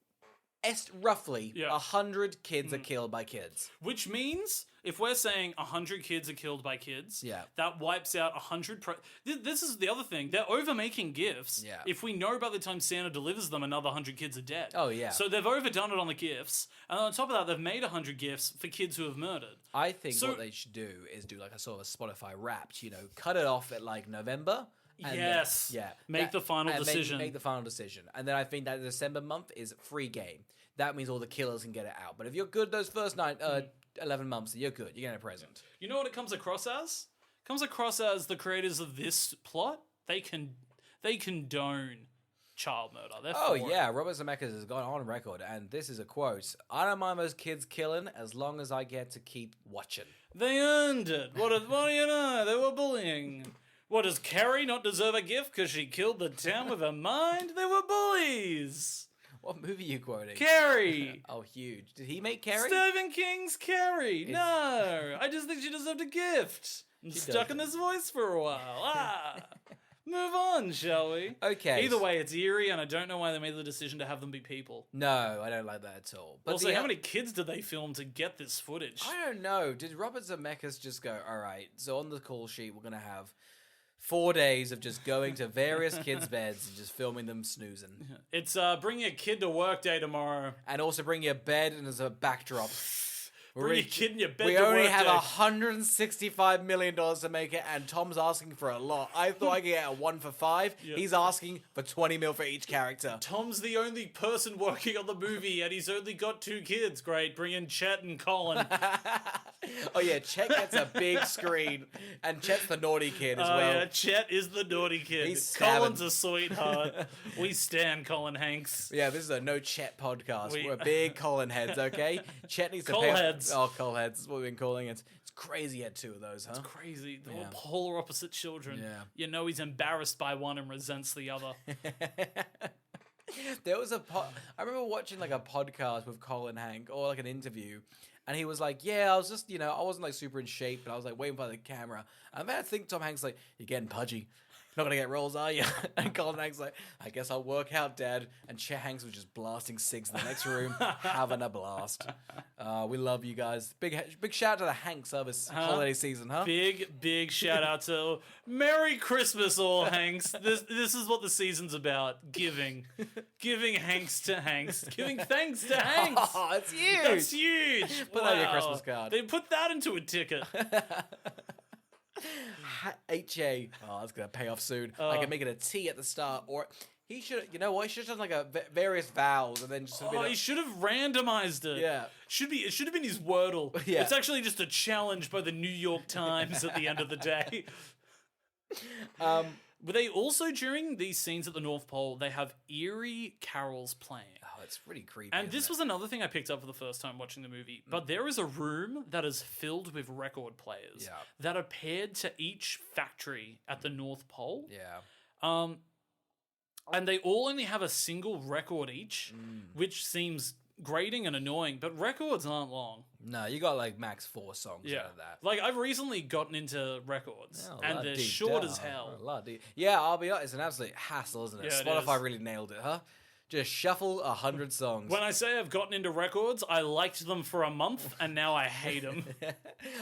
roughly, Yeah. 100 kids are killed by kids. Which means, if we're saying 100 kids are killed by kids, Yeah. that wipes out 100... This is the other thing. They're over-making gifts. Yeah. If we know by the time Santa delivers them, another 100 kids are dead. Oh, yeah. So they've overdone it on the gifts. And on top of that, they've made 100 gifts for kids who have murdered. I think what they should do is do like a sort of a Spotify Wrapped, cut it off at like November. And Yes. Then, yeah. Make the final decision. Make the final decision. And then I think that the December month is free game. That means all the killers can get it out. But if you're good those first 11 months, you're good. You're getting a present. You know what it comes across as? It comes across as the creators of this plot, they condone child murder. They're for it. Yeah, Robert Zemeckis has gone on record, and this is a quote. I don't mind those kids killing as long as I get to keep watching. They earned it. What do you know? They were bullying. What, does Carrie not deserve a gift because she killed the town with her mind? They were bullies. What movie are you quoting? Carrie. Oh, huge. Did he make Carrie? Stephen King's Carrie. No. I just think she deserved a gift. I'm stuck in this voice for a while. Move on, shall we? Okay. Either way, it's eerie, and I don't know why they made the decision to have them be people. No, I don't like that at all. But Also, how many kids did they film to get this footage? I don't know. Did Robert Zemeckis just go, all right, so on the call sheet, we're going to have 4 days of just going to various kids' beds and just filming them snoozing. It's bring your kid to work day tomorrow. And also bring your bed and as a backdrop. Bring your kid in your bed We to only work have day. $165 million to make it, and Tom's asking for a lot. I thought I could get a 1 for 5. Yeah. He's asking for 20 mil for each character. Tom's the only person working on the movie, and he's only got 2 kids. Great, bring in Chet and Colin. Oh yeah, Chet gets a big screen, and Chet's the naughty kid as well. Yeah, Chet is the naughty kid. He's Colin's stabbing. a sweetheart. We stand Colin Hanks. Yeah, this is a no Chet podcast. We- We're big Colin heads, okay? Chet needs to Cole pay off- heads. Oh, Cole heads. That's what we've been calling it. It's crazy. He had 2 of those, huh? Crazy. They're all Yeah. polar opposite children. Yeah. You know he's embarrassed by one and resents the other. There was I remember watching like a podcast with Colin Hank or like an interview, and he was like, "Yeah, I was just, I wasn't like super in shape, but I was like waiting by the camera." And then I think Tom Hanks like, "You're getting pudgy. Not gonna get roles, are you?" And Colin Hanks like, "I guess I'll work out, Dad." And Chet Hanks was just blasting cigs in the next room, having a blast. We love you guys. Big shout out to the Hank service holiday season, huh? Big shout out to Merry Christmas, all Hanks. This is what the season's about. Giving Hanks to Hanks. Giving thanks to Hanks. Oh, it's huge. That's huge. Put that on your Wow. Christmas card. They put that into a ticket. HA. Oh, that's gonna pay off soon. I can make it a T at the start, or he should. You know what? He should have done like various vowels and then just. Oh, he should have randomized it. Yeah. It should have been his Wordle. Yeah. It's actually just a challenge by the New York Times at the end of the day. But they also, during these scenes at the North Pole, they have eerie carols playing. Oh, it's pretty creepy. And isn't this it? was another thing I picked up for the first time watching the movie. But there is a room that is filled with record players Yeah. that are paired to each factory at the North Pole. Yeah. And they all only have a single record each, which seems grating and annoying, but records aren't long. No, you got like max 4 songs out of that. Like, I've recently gotten into records, Oh, and they're la-dee-da. short as hell. La-dee. Yeah, I'll be honest, it's an absolute hassle, isn't it? Yeah, it Spotify is. really nailed it, huh? Just shuffle 100 songs. When I say I've gotten into records, I liked them for a month, and now I hate them.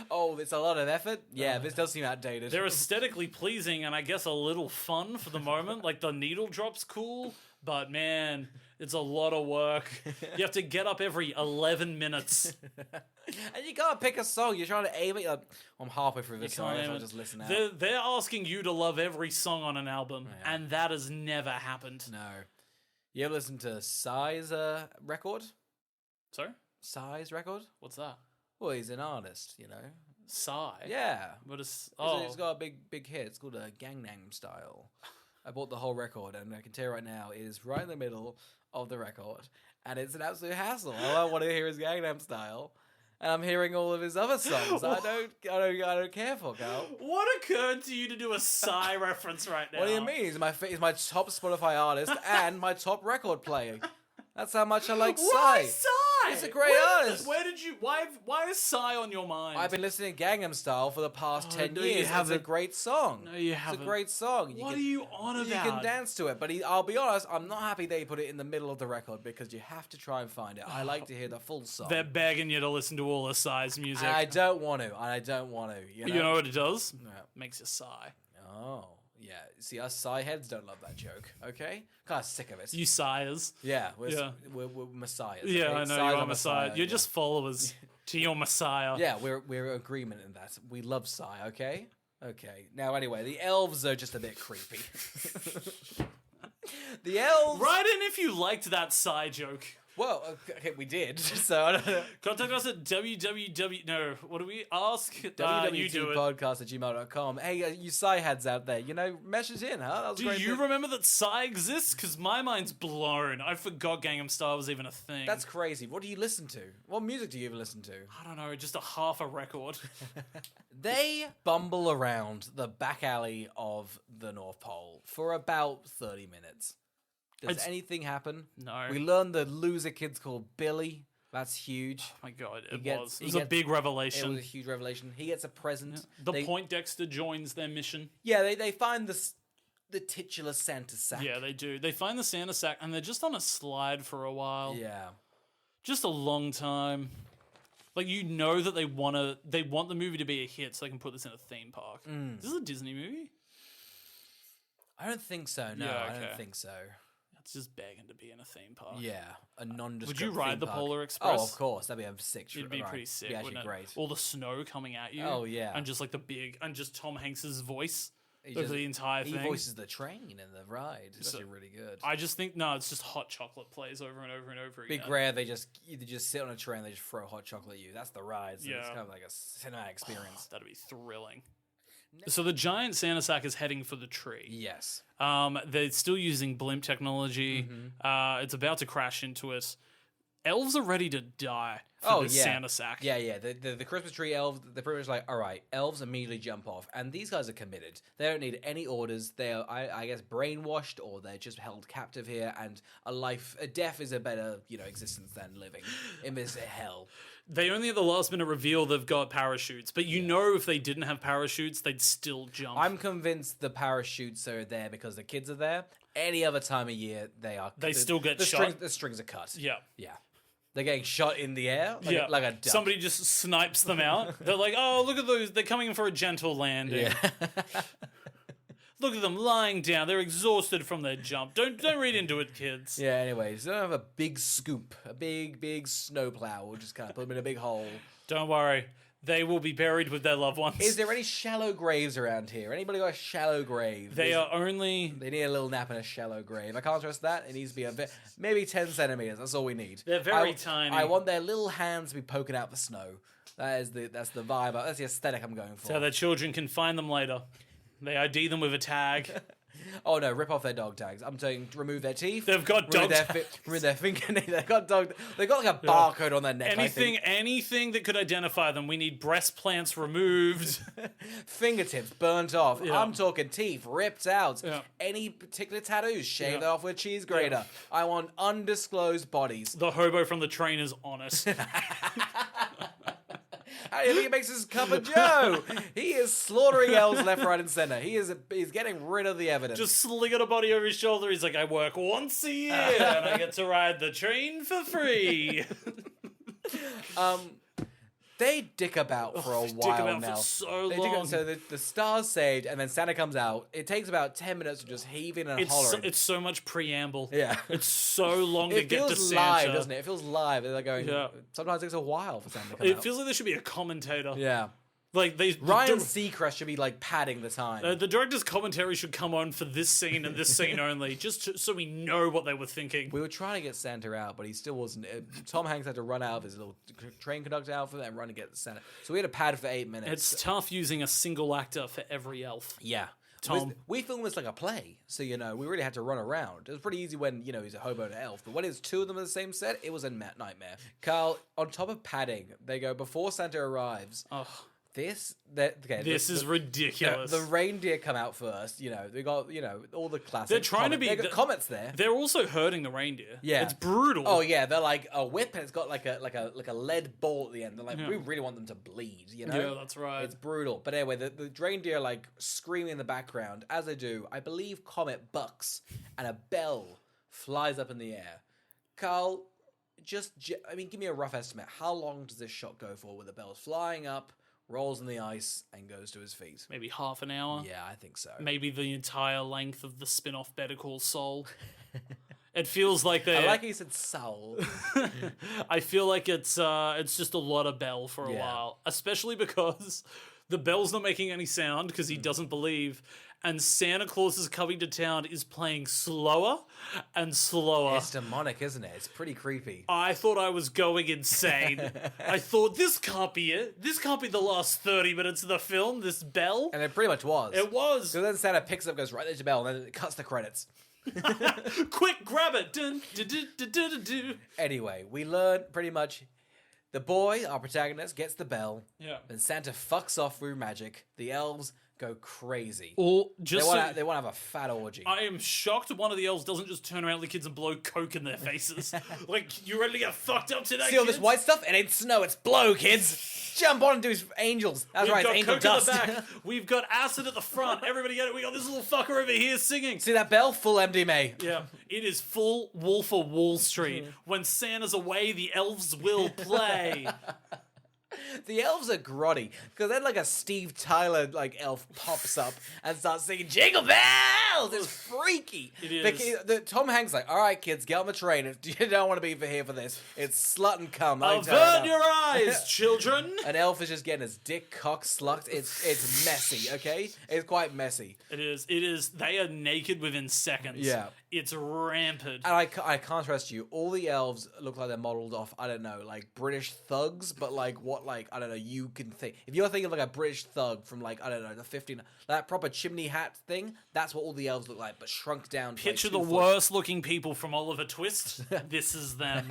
Oh, it's a lot of effort? Yeah, this does seem outdated. They're aesthetically pleasing and I guess a little fun for the moment. Like, the needle drop's cool, but man, it's a lot of work. You have to get up every 11 minutes. And you gotta pick a song. You're trying to aim it. Like, I'm halfway through this song. Can't I'll even- just listen out. They're asking you to love every song on an album, Yeah. and that has never happened. No. You ever listen to Psy's record? Sorry? Psy's record? What's that? Well, he's an artist, Psy? Yeah. What is... He's got a big hit. It's called Gangnam Style. I bought the whole record, and I can tell you right now, it is right in the middle of the record, and it's an absolute hassle. All I want to hear is Gangnam Style, and I'm hearing all of his other songs. I don't care for, Carl. What occurred to you to do a Psy reference right now? What do you mean? He's my top Spotify artist and my top record player. That's how much I like Why Psy. Psy? He's a great artist. Where did you... Why is Psy on your mind? I've been listening to Gangnam Style for the past 10 no, you years. It's a haven't. great song. No, you It's haven't. a great song. What are you on about? You can dance to it, but I'll be honest, I'm not happy they put it in the middle of the record because you have to try and find it. I like to hear the full song. They're begging you to listen to all of Psy's music. And I don't want to. You know? You know what it does? Yeah. Makes you sigh. Oh, yeah. See, us Psy heads don't love that joke, okay? Kind of sick of it. You sighers. Yeah, Yeah. We're messiahs. Yeah, okay? I know Psy's you our are Messiah. You're yeah. just followers to your Messiah. Yeah, we're in agreement in that. We love Psy, okay? Okay. Now, anyway, the elves are just a bit creepy. The elves... Write in if you liked that Psy joke. Well, okay, we did, so I don't know. Contact us at www... No, what do we ask? You do it. www.podcast@gmail.com. Hey, you Psy heads out there, message in, huh? That was Do great. you remember that Psy exists? Because my mind's blown. I forgot Gangnam Style was even a thing. That's crazy. What do you listen to? What music do you even listen to? I don't know, just a half a record. They bumble around the back alley of the North Pole for about 30 minutes. Does anything happen? No. We learn the loser kid's called Billy. That's huge. Oh my god, it gets- was. he It was a gets- big It revelation. was a huge revelation. He gets a present. The They- Poindexter joins their mission. Yeah, they find the titular Santa sack. Yeah, they do. They find the Santa sack and they're just on a slide for a while. Yeah. Just a long time. Like, that they want the movie to be a hit so they can put this in a theme park. Is this a Disney movie? I don't think so. No, Yeah, I don't okay. think so. It's just begging to be in a theme park. Yeah, a nondescript Would you ride the theme park. Polar Express? Oh, of course. That'd be a sick It'd be ride. pretty sick, Be actually wouldn't it? great. All the snow coming at you. Oh, yeah. And just like and just Tom Hanks's voice He over the entire He thing. voices the train in the ride. It's actually really good. I just think, no, it's just hot chocolate plays over and over and over again. Big rare, they just sit on a train, they just throw hot chocolate at you. That's the ride. So it's kind of like a cinematic experience. That'd be thrilling. So the giant Santa sack is heading for the tree. Yes. They're still using blimp technology. It's about to crash into it. Elves are ready to die for this Santa sack. Yeah. The Christmas tree elves, they're pretty much like, all right, elves immediately jump off. And these guys are committed. They don't need any orders. They are, I guess, brainwashed, or they're just held captive here. And a death is a better, existence than living in this hell. They only at the last minute reveal they've got parachutes, but if they didn't have parachutes, they'd still jump. I'm convinced the parachutes are there because the kids are there. Any other time of year, they still get shot. The strings are cut. Yeah. They're getting shot in the air like a duck. Somebody just snipes them out. They're like, oh, look at those. They're coming in for a gentle landing. Yeah. Look at them lying down. They're exhausted from their jump. Don't read into it, kids. Yeah, anyways, they don't have a big scoop, a big snowplow. We'll just kind of put them in a big hole. Don't worry. They will be buried with their loved ones. Is there any shallow graves around here? Anybody got a shallow grave? They need a little nap in a shallow grave. I can't trust that. It needs to be maybe 10 centimeters. That's all we need. They're very tiny. I want their little hands to be poking out the snow. That's the vibe. That's the aesthetic I'm going for. So their children can find them later. They ID them with a tag. Oh no! Rip off their dog tags. I'm saying remove their teeth. They've got dog tags. Remove their fingernails. They've got like a barcode on their neck. Anything that could identify them. We need breast plants removed. Fingertips burnt off. Yeah. I'm talking teeth ripped out. Yeah. Any particular tattoos shaved off with a cheese grater. Yeah. I want undisclosed bodies. The hobo from the train is honest. How do you think he makes his cup of joe? He is slaughtering elves left, right, and center. He's getting rid of the evidence. Just slinging a body over his shoulder. He's like, I work once a year and I get to ride the train for free. They dick about for a while now. For so long. So the star's saved, and then Santa comes out. It takes about 10 minutes of just heaving and hollering. It's so much preamble. Yeah. It's so long to get to Santa. It feels live, doesn't it? It feels live. They're going. Yeah. Sometimes it takes a while for Santa to come out. It feels like there should be a commentator. Yeah. Like Ryan Seacrest should be like padding the time. The director's commentary should come on for this scene and this scene only, so we know what they were thinking. We were trying to get Santa out, but he still wasn't. Tom Hanks had to run out of his little train conductor outfit and run to get Santa. So we had to pad for 8 minutes. It's tough using a single actor for every elf. Yeah. Tom. We filmed this like a play, so we really had to run around. It was pretty easy when he's a hobo and an elf, but when it's two of them in the same set, it was a nightmare. Carl, on top of padding, they go before Santa arrives. Oh. This is ridiculous. The reindeer come out first. They got all the classic. They're trying to be. They got comets there. They're also hurting the reindeer. Yeah, it's brutal. Oh yeah, they're like a whip, and it's got like a lead ball at the end. They're like, we really want them to bleed. Yeah, that's right. It's brutal. But anyway, the reindeer like screaming in the background as they do. I believe Comet bucks, and a bell flies up in the air. Carl, give me a rough estimate. How long does this shot go for? With the bells flying up, rolls in the ice, and goes to his feet. Maybe half an hour. Yeah, I think so. Maybe the entire length of the spin-off Better Call Saul. It feels like I like he said Saul. I feel like it's just a lot of bell for a while, especially because the bell's not making any sound because he doesn't believe, and Santa Claus is coming to town is playing slower and slower. It's demonic, isn't it? It's pretty creepy. I thought I was going insane. I thought, this can't be it. This can't be the last 30 minutes of the film, this bell. And it pretty much was. It was. So then Santa picks up, goes right there's the bell, and then it cuts the credits. Quick, grab it. Dun, dun, dun, dun, dun, dun, dun. Anyway, we learn pretty much the boy, our protagonist, gets the bell. Yeah. Then Santa fucks off through magic. The elves go crazy. Or they want to have a fat orgy. I am shocked one of the elves doesn't just turn around to the kids and blow coke in their faces. Like, you ready to get fucked up today, See all kids? this white stuff? It ain't snow, it's blow, kids. Jump on and do his angels. That's right, it's angel dust. We've got coke at the back. We've got acid at the front. Everybody get it. We got this little fucker over here singing. See that bell? Full MDMA. Yeah. It is full Wolf of Wall Street. When Santa's away, the elves will play. The elves are grotty because then like a Steve Tyler like elf pops up and starts singing Jingle Bells. It's freaky. It is. Tom Hanks like, all right, kids, get on the train. If you don't want to be here for this, it's slut and cum. Avert your eyes, children. An elf is just getting his dick cock slucked. It's messy. Okay, it's quite messy. It is. It is. They are naked within seconds. Yeah. It's rampant. And I can't trust you. All the elves look like they're modeled off, I don't know, like British thugs, but like what, like, I don't know, you can think. If you're thinking of like a British thug from like, I don't know, the 15, that proper chimney hat thing, that's what all the elves look like, but shrunk down to Picture like the worst looking people from Oliver Twist. This is them.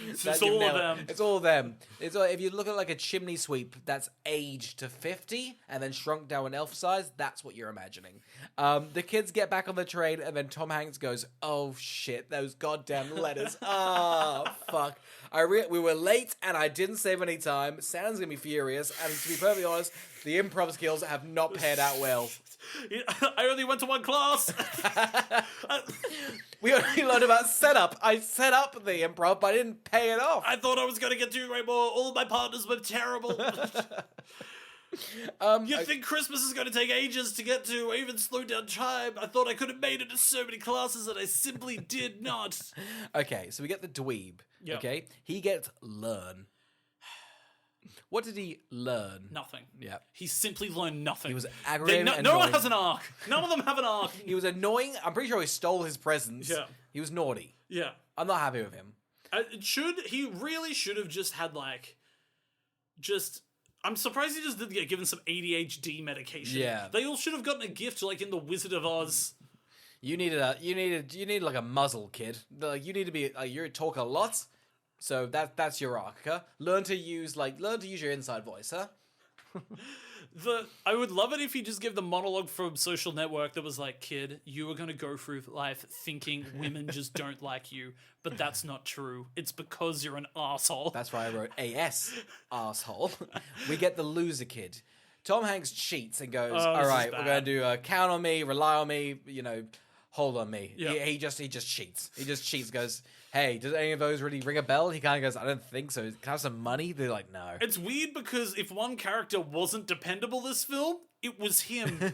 It's all of them. It's all of them. If you look at like a chimney sweep that's aged to 50 and then shrunk down an elf size, that's what you're imagining. The kids get back on the train and then Tom Hanks goes, oh shit, those goddamn letters. Oh, fuck. We were late and I didn't save any time. Sam's gonna be furious. And to be perfectly honest, the improv skills have not paired out well. I only went to one class. We only learned about setup. I set up the improv, but I didn't pay it off. I thought I was going to get to way more. All of my partners were terrible. You think Christmas is going to take ages to get to, or even slow down time? I thought I could have made it to so many classes, and I simply did not. Okay, so we get the dweeb. Yep. Okay, he gets learn. What did he learn? Nothing. Yeah. He simply learned nothing. He was aggravating. No one has an arc. None of them have an arc. He was annoying. I'm pretty sure he stole his presents. Yeah. He was naughty. Yeah. I'm not happy with him. He really should have just had I'm surprised he just didn't get given some ADHD medication. Yeah. They all should have gotten a gift like in the Wizard of Oz. You needed like a muzzle, kid. Like you need to be you talk a lot. So that's your arc, huh? Learn to use your inside voice, huh? I would love it if he just gave the monologue from Social Network that was like, kid, you are going to go through life thinking women just don't like you, but that's not true. It's because you're an asshole. That's why I wrote AS, asshole. We get the loser kid. Tom Hanks cheats and goes, all right, we're going to do count on me, rely on me, hold on me. Yep. He just cheats. He just cheats, goes, hey, does any of those really ring a bell? He kind of goes, I don't think so. Can I have some money? They're like, no. It's weird because if one character wasn't dependable this film, it was him.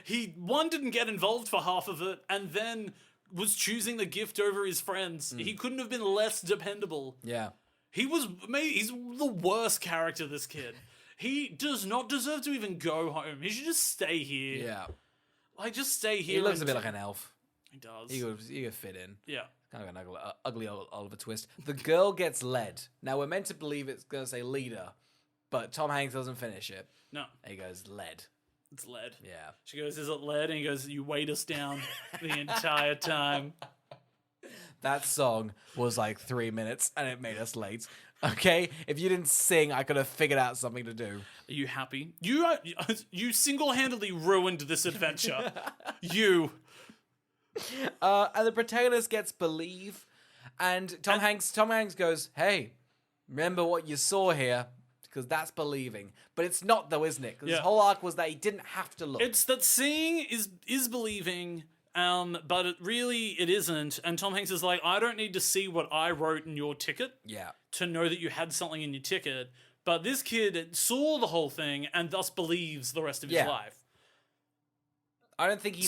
He didn't get involved for half of it and then was choosing the gift over his friends. He couldn't have been less dependable. Yeah. He's the worst character, this kid. He does not deserve to even go home. He should just stay here. Yeah. Just stay here. He looks a bit like an elf. He does. He could fit in. Yeah. Kind of an ugly Oliver Twist. The girl gets led. Now, we're meant to believe it's going to say leader, but Tom Hanks doesn't finish it. No. He goes, led. It's lead. Yeah. She goes, is it lead? And he goes, you weighed us down the entire time. That song was like 3 minutes, and it made us late. Okay? If you didn't sing, I could have figured out something to do. Are you happy? You single-handedly ruined this adventure. You... and the protagonist gets believe, and Tom Hanks goes, hey, remember what you saw here, because that's believing. But it's not though, isn't it? Because his whole arc was that he didn't have to look. It's that seeing is believing, but it isn't. And Tom Hanks is like, I don't need to see what I wrote in your ticket to know that you had something in your ticket. But this kid saw the whole thing and thus believes the rest of his life. I don't think he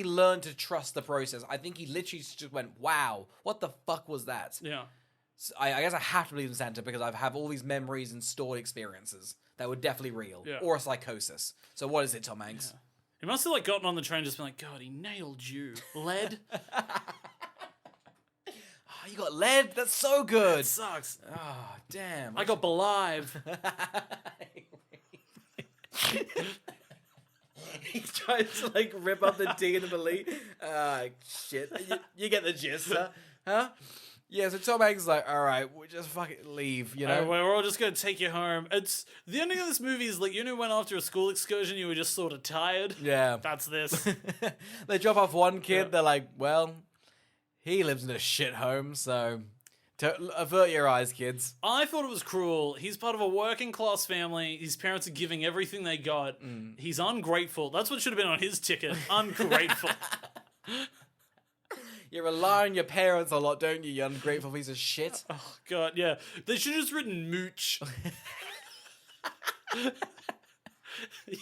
learned to trust the process. I think he literally just went, wow, what the fuck was that? Yeah. So I guess I have to believe in Santa because I have all these memories and stored experiences that were definitely real. Yeah. Or a psychosis. So what is it, Tom Hanks? Yeah. He must have gotten on the train and just been like, God, he nailed you. Lead? Oh, you got lead? That's so good. It sucks. Oh, damn. I got Belive. He tries to rip up the D in the belief. Ah, shit. You get the gist, huh? Yeah, so Tom Hanks is like, all right, we'll just fucking leave, We're all just going to take you home. It's the ending of this movie is like, when after a school excursion you were just sort of tired? Yeah. That's this. They drop off one kid, they're like, well, he lives in a shit home, so avert your eyes, kids. I thought it was cruel. He's part of a working class family. His parents are giving everything they got. He's ungrateful. That's what should have been on his ticket. Ungrateful. You rely on your parents a lot, don't you, you ungrateful piece of shit? Oh, God, yeah. They should have just written Mooch.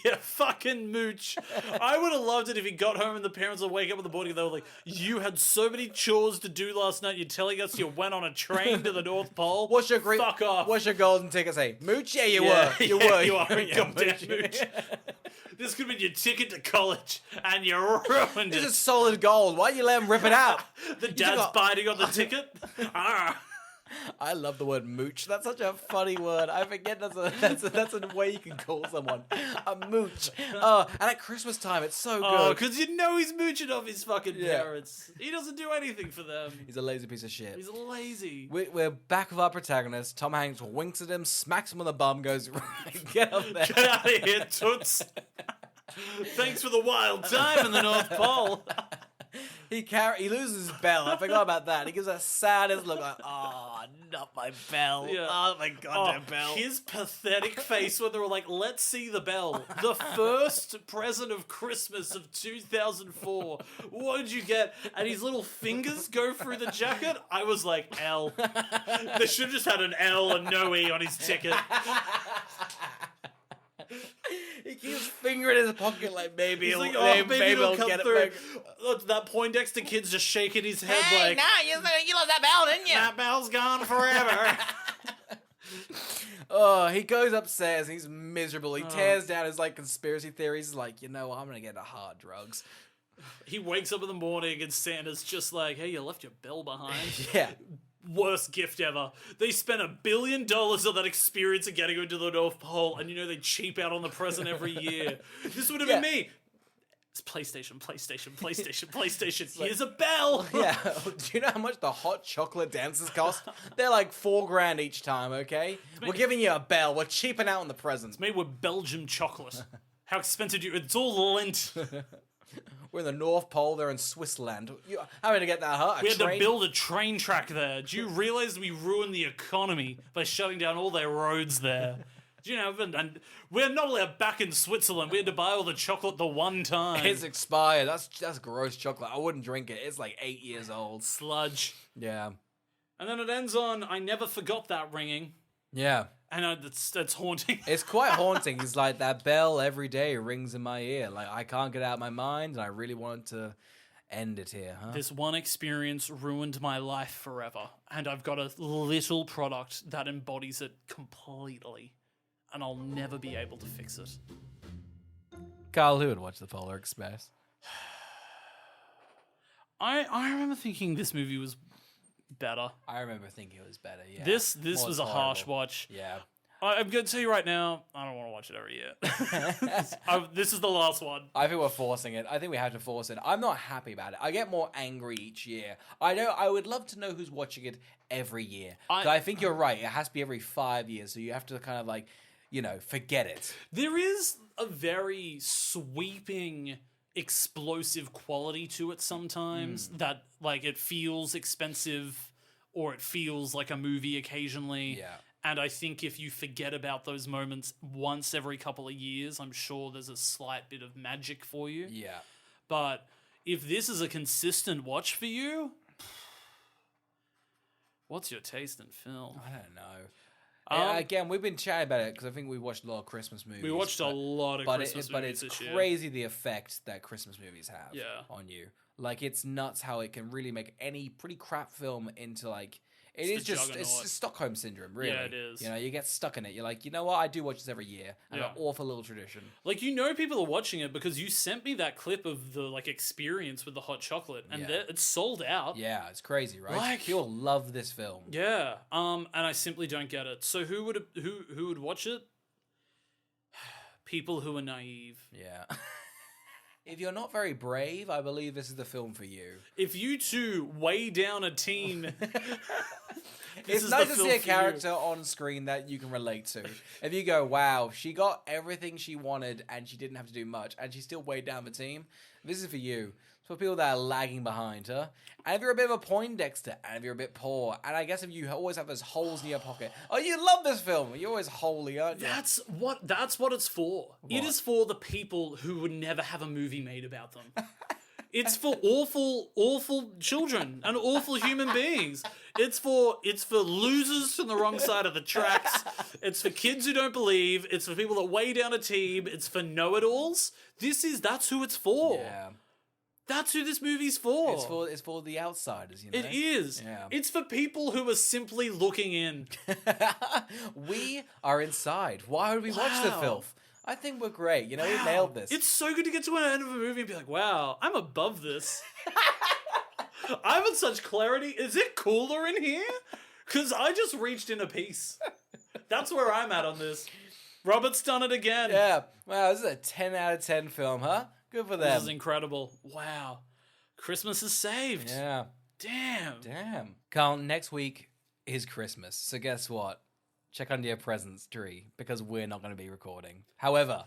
Yeah, fucking Mooch. I would have loved it if he got home and the parents would wake up in the morning and they were like, you had so many chores to do last night, you're telling us you went on a train to the North Pole? Fuck off. What's your golden ticket say? Mooch? Yeah, you Yeah, were. You yeah, were. you are a Yeah, goddamn Mooch. This could have been your ticket to college, and you ruined This it. is solid gold. Why'd you let him rip it out? The dad's biting on the ticket. Ah. I love the word mooch. That's such a funny word. I forget that's a way you can call someone. A mooch. Oh, and at Christmas time, it's so good. Oh, because you know he's mooching off his fucking parents. He doesn't do anything for them. He's a lazy piece of shit. He's lazy. We're back with our protagonist. Tom Hanks winks at him, smacks him on the bum, goes, right, get up there. Get out of here, toots. Thanks for the wild time in the North Pole. He loses his bell. I forgot about that. He gives a saddest look like, oh, not my bell. Yeah. Oh, my goddamn bell. His pathetic face when they were like, let's see the bell. The first present of Christmas of 2004. What did you get? And his little fingers go through the jacket. I was like, L. They should have just had an L and no E on his ticket. He keeps fingering in his pocket like maybe He's he'll, like, oh, maybe maybe it'll he'll come get through. it back. That Poindexter kid's just shaking his head like, you lost that bell, didn't you? that bell's gone forever. Oh, he goes upstairs. He's miserable. He tears down his like conspiracy theories. He's like, you know what? I'm gonna get into hard drugs. He wakes up in the morning and Santa's just like, hey, you left your bell behind. Yeah. Worst gift ever. They spent $1 billion on that experience of getting into the North Pole, and you know they cheap out on the present every year. This would have been me. It's PlayStation. Here's a bell. Yeah. Do you know how much the hot chocolate dances cost? They're like $4,000 each time. Okay. We're giving you a bell. We're cheaping out on the presents. It's made with Belgium chocolate. How expensive do you? It's all lint. We're in the North Pole. They're in Switzerland. How are we to get that hut? We had to build a train track there. Do you realize we ruined the economy by shutting down all their roads there? Do you know? And we're not allowed back in Switzerland. We had to buy all the chocolate the one time. It's expired. That's gross chocolate. I wouldn't drink it. It's like 8 years old. Sludge. Yeah. And then it ends on, I never forgot that ringing. Yeah. And that's haunting. It's quite haunting. It's like that bell every day rings in my ear. Like I can't get it out of my mind, and I really want to end it here, huh? This one experience ruined my life forever, and I've got a little product that embodies it completely, and I'll never be able to fix it. Carl, who would watch The Polar Express? I remember thinking this movie was better. I remember thinking it was better, yeah. This More was a tolerable. harsh watch. Yeah. I'm going to tell you right now, I don't want to watch it every year. This is the last one. I think we're forcing it. I think we have to force it. I'm not happy about it. I get more angry each year. I would love to know who's watching it every year. I think you're right. It has to be every 5 years, so you have to kind of like, forget it. There is a very sweeping, explosive quality to it sometimes that, like, it feels expensive or it feels like a movie occasionally. Yeah. And I think if you forget about those moments once every couple of years, I'm sure there's a slight bit of magic for you. Yeah. But if this is a consistent watch for you, what's your taste in film? I don't know. Yeah, again, we've been chatting about it because I think we watched a lot of Christmas movies. We watched a lot of Christmas movies this year. But it's crazy the effect that Christmas movies have Yeah. on you. Like, it's nuts how it can really make any pretty crap film into, like... It's it's just Stockholm Syndrome, really. Yeah, it is. You get stuck in it. You're like, you know what? I do watch this every year. And Yeah. an awful little tradition. Like, people are watching it because you sent me that clip of the, like, experience with the hot chocolate, and it's sold out. Yeah, it's crazy, right? Like- People love this film. Yeah. And I simply don't get it. So who would watch it? People who are naive. Yeah. If you're not very brave, I believe this is the film for you. If you two weigh down a team, It's nice to see a character on screen that you can relate to. If you go, wow, she got everything she wanted and she didn't have to do much and she still weighed down the team, this is for you. It's for people that are lagging behind her. And if you're a bit of a Poindexter and if you're a bit poor, and I guess if you always have those holes in your pocket, oh, you love this film. You're always holy, aren't you? That's what it's for. It is for the people who would never have a movie made about them. It's for awful, awful children and awful human beings. It's for losers from the wrong side of the tracks. It's for kids who don't believe. It's for people that weigh down a team. It's for know-it-alls. That's who it's for. Yeah. That's who this movie's for. It's for the outsiders, you know? It is. Yeah. It's for people who are simply looking in. We are inside. Why would we watch the Wow. filth? I think we're great. You know, we Wow. nailed this. It's so good to get to an end of a movie and be like, wow, I'm above this. I'm in such clarity. Is it cooler in here? Because I just reached in a piece. That's where I'm at on this. Robert's done it again. Yeah. Wow, this is a 10 out of 10 film, huh? Good for them. This is incredible. Wow. Christmas is saved. Yeah. Damn. Carl, next week is Christmas. So guess what? Check under your presents tree because we're not going to be recording. However,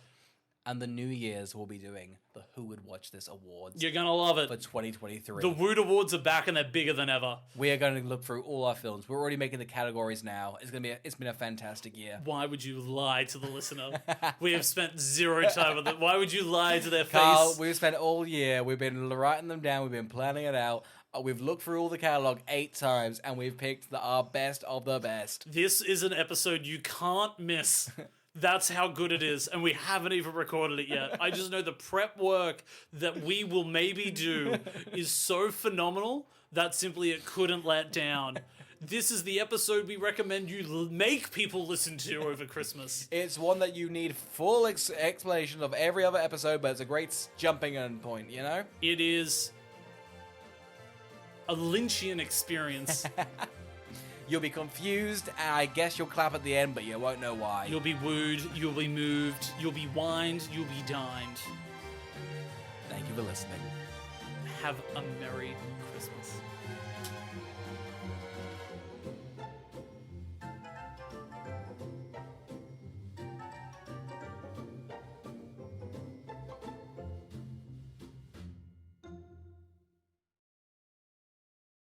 and the New Year's we'll be doing the Who Would Watch This Awards You're going to love it. for 2023. The Wood Awards are back and they're bigger than ever. We are going to look through all our films. We're already making the categories now. It's been a fantastic year. Why would you lie to the listener? We have spent zero time with it. Why would you lie to their Carl, face? we've spent all year. We've been writing them down. We've been planning it out. We've looked through all the catalog 8 times, and we've picked our best of the best. This is an episode you can't miss. That's how good it is, and we haven't even recorded it yet. I just know the prep work that we will maybe do is so phenomenal that simply it couldn't let down. This is the episode we recommend you make people listen to over Christmas. It's one that you need full explanation of every other episode, but it's a great jumping in point, you know? It is a Lynchian experience. You'll be confused, and I guess you'll clap at the end, but you won't know why. You'll be wooed, you'll be moved, you'll be wined, you'll be dined. Thank you for listening. Have a Merry Christmas.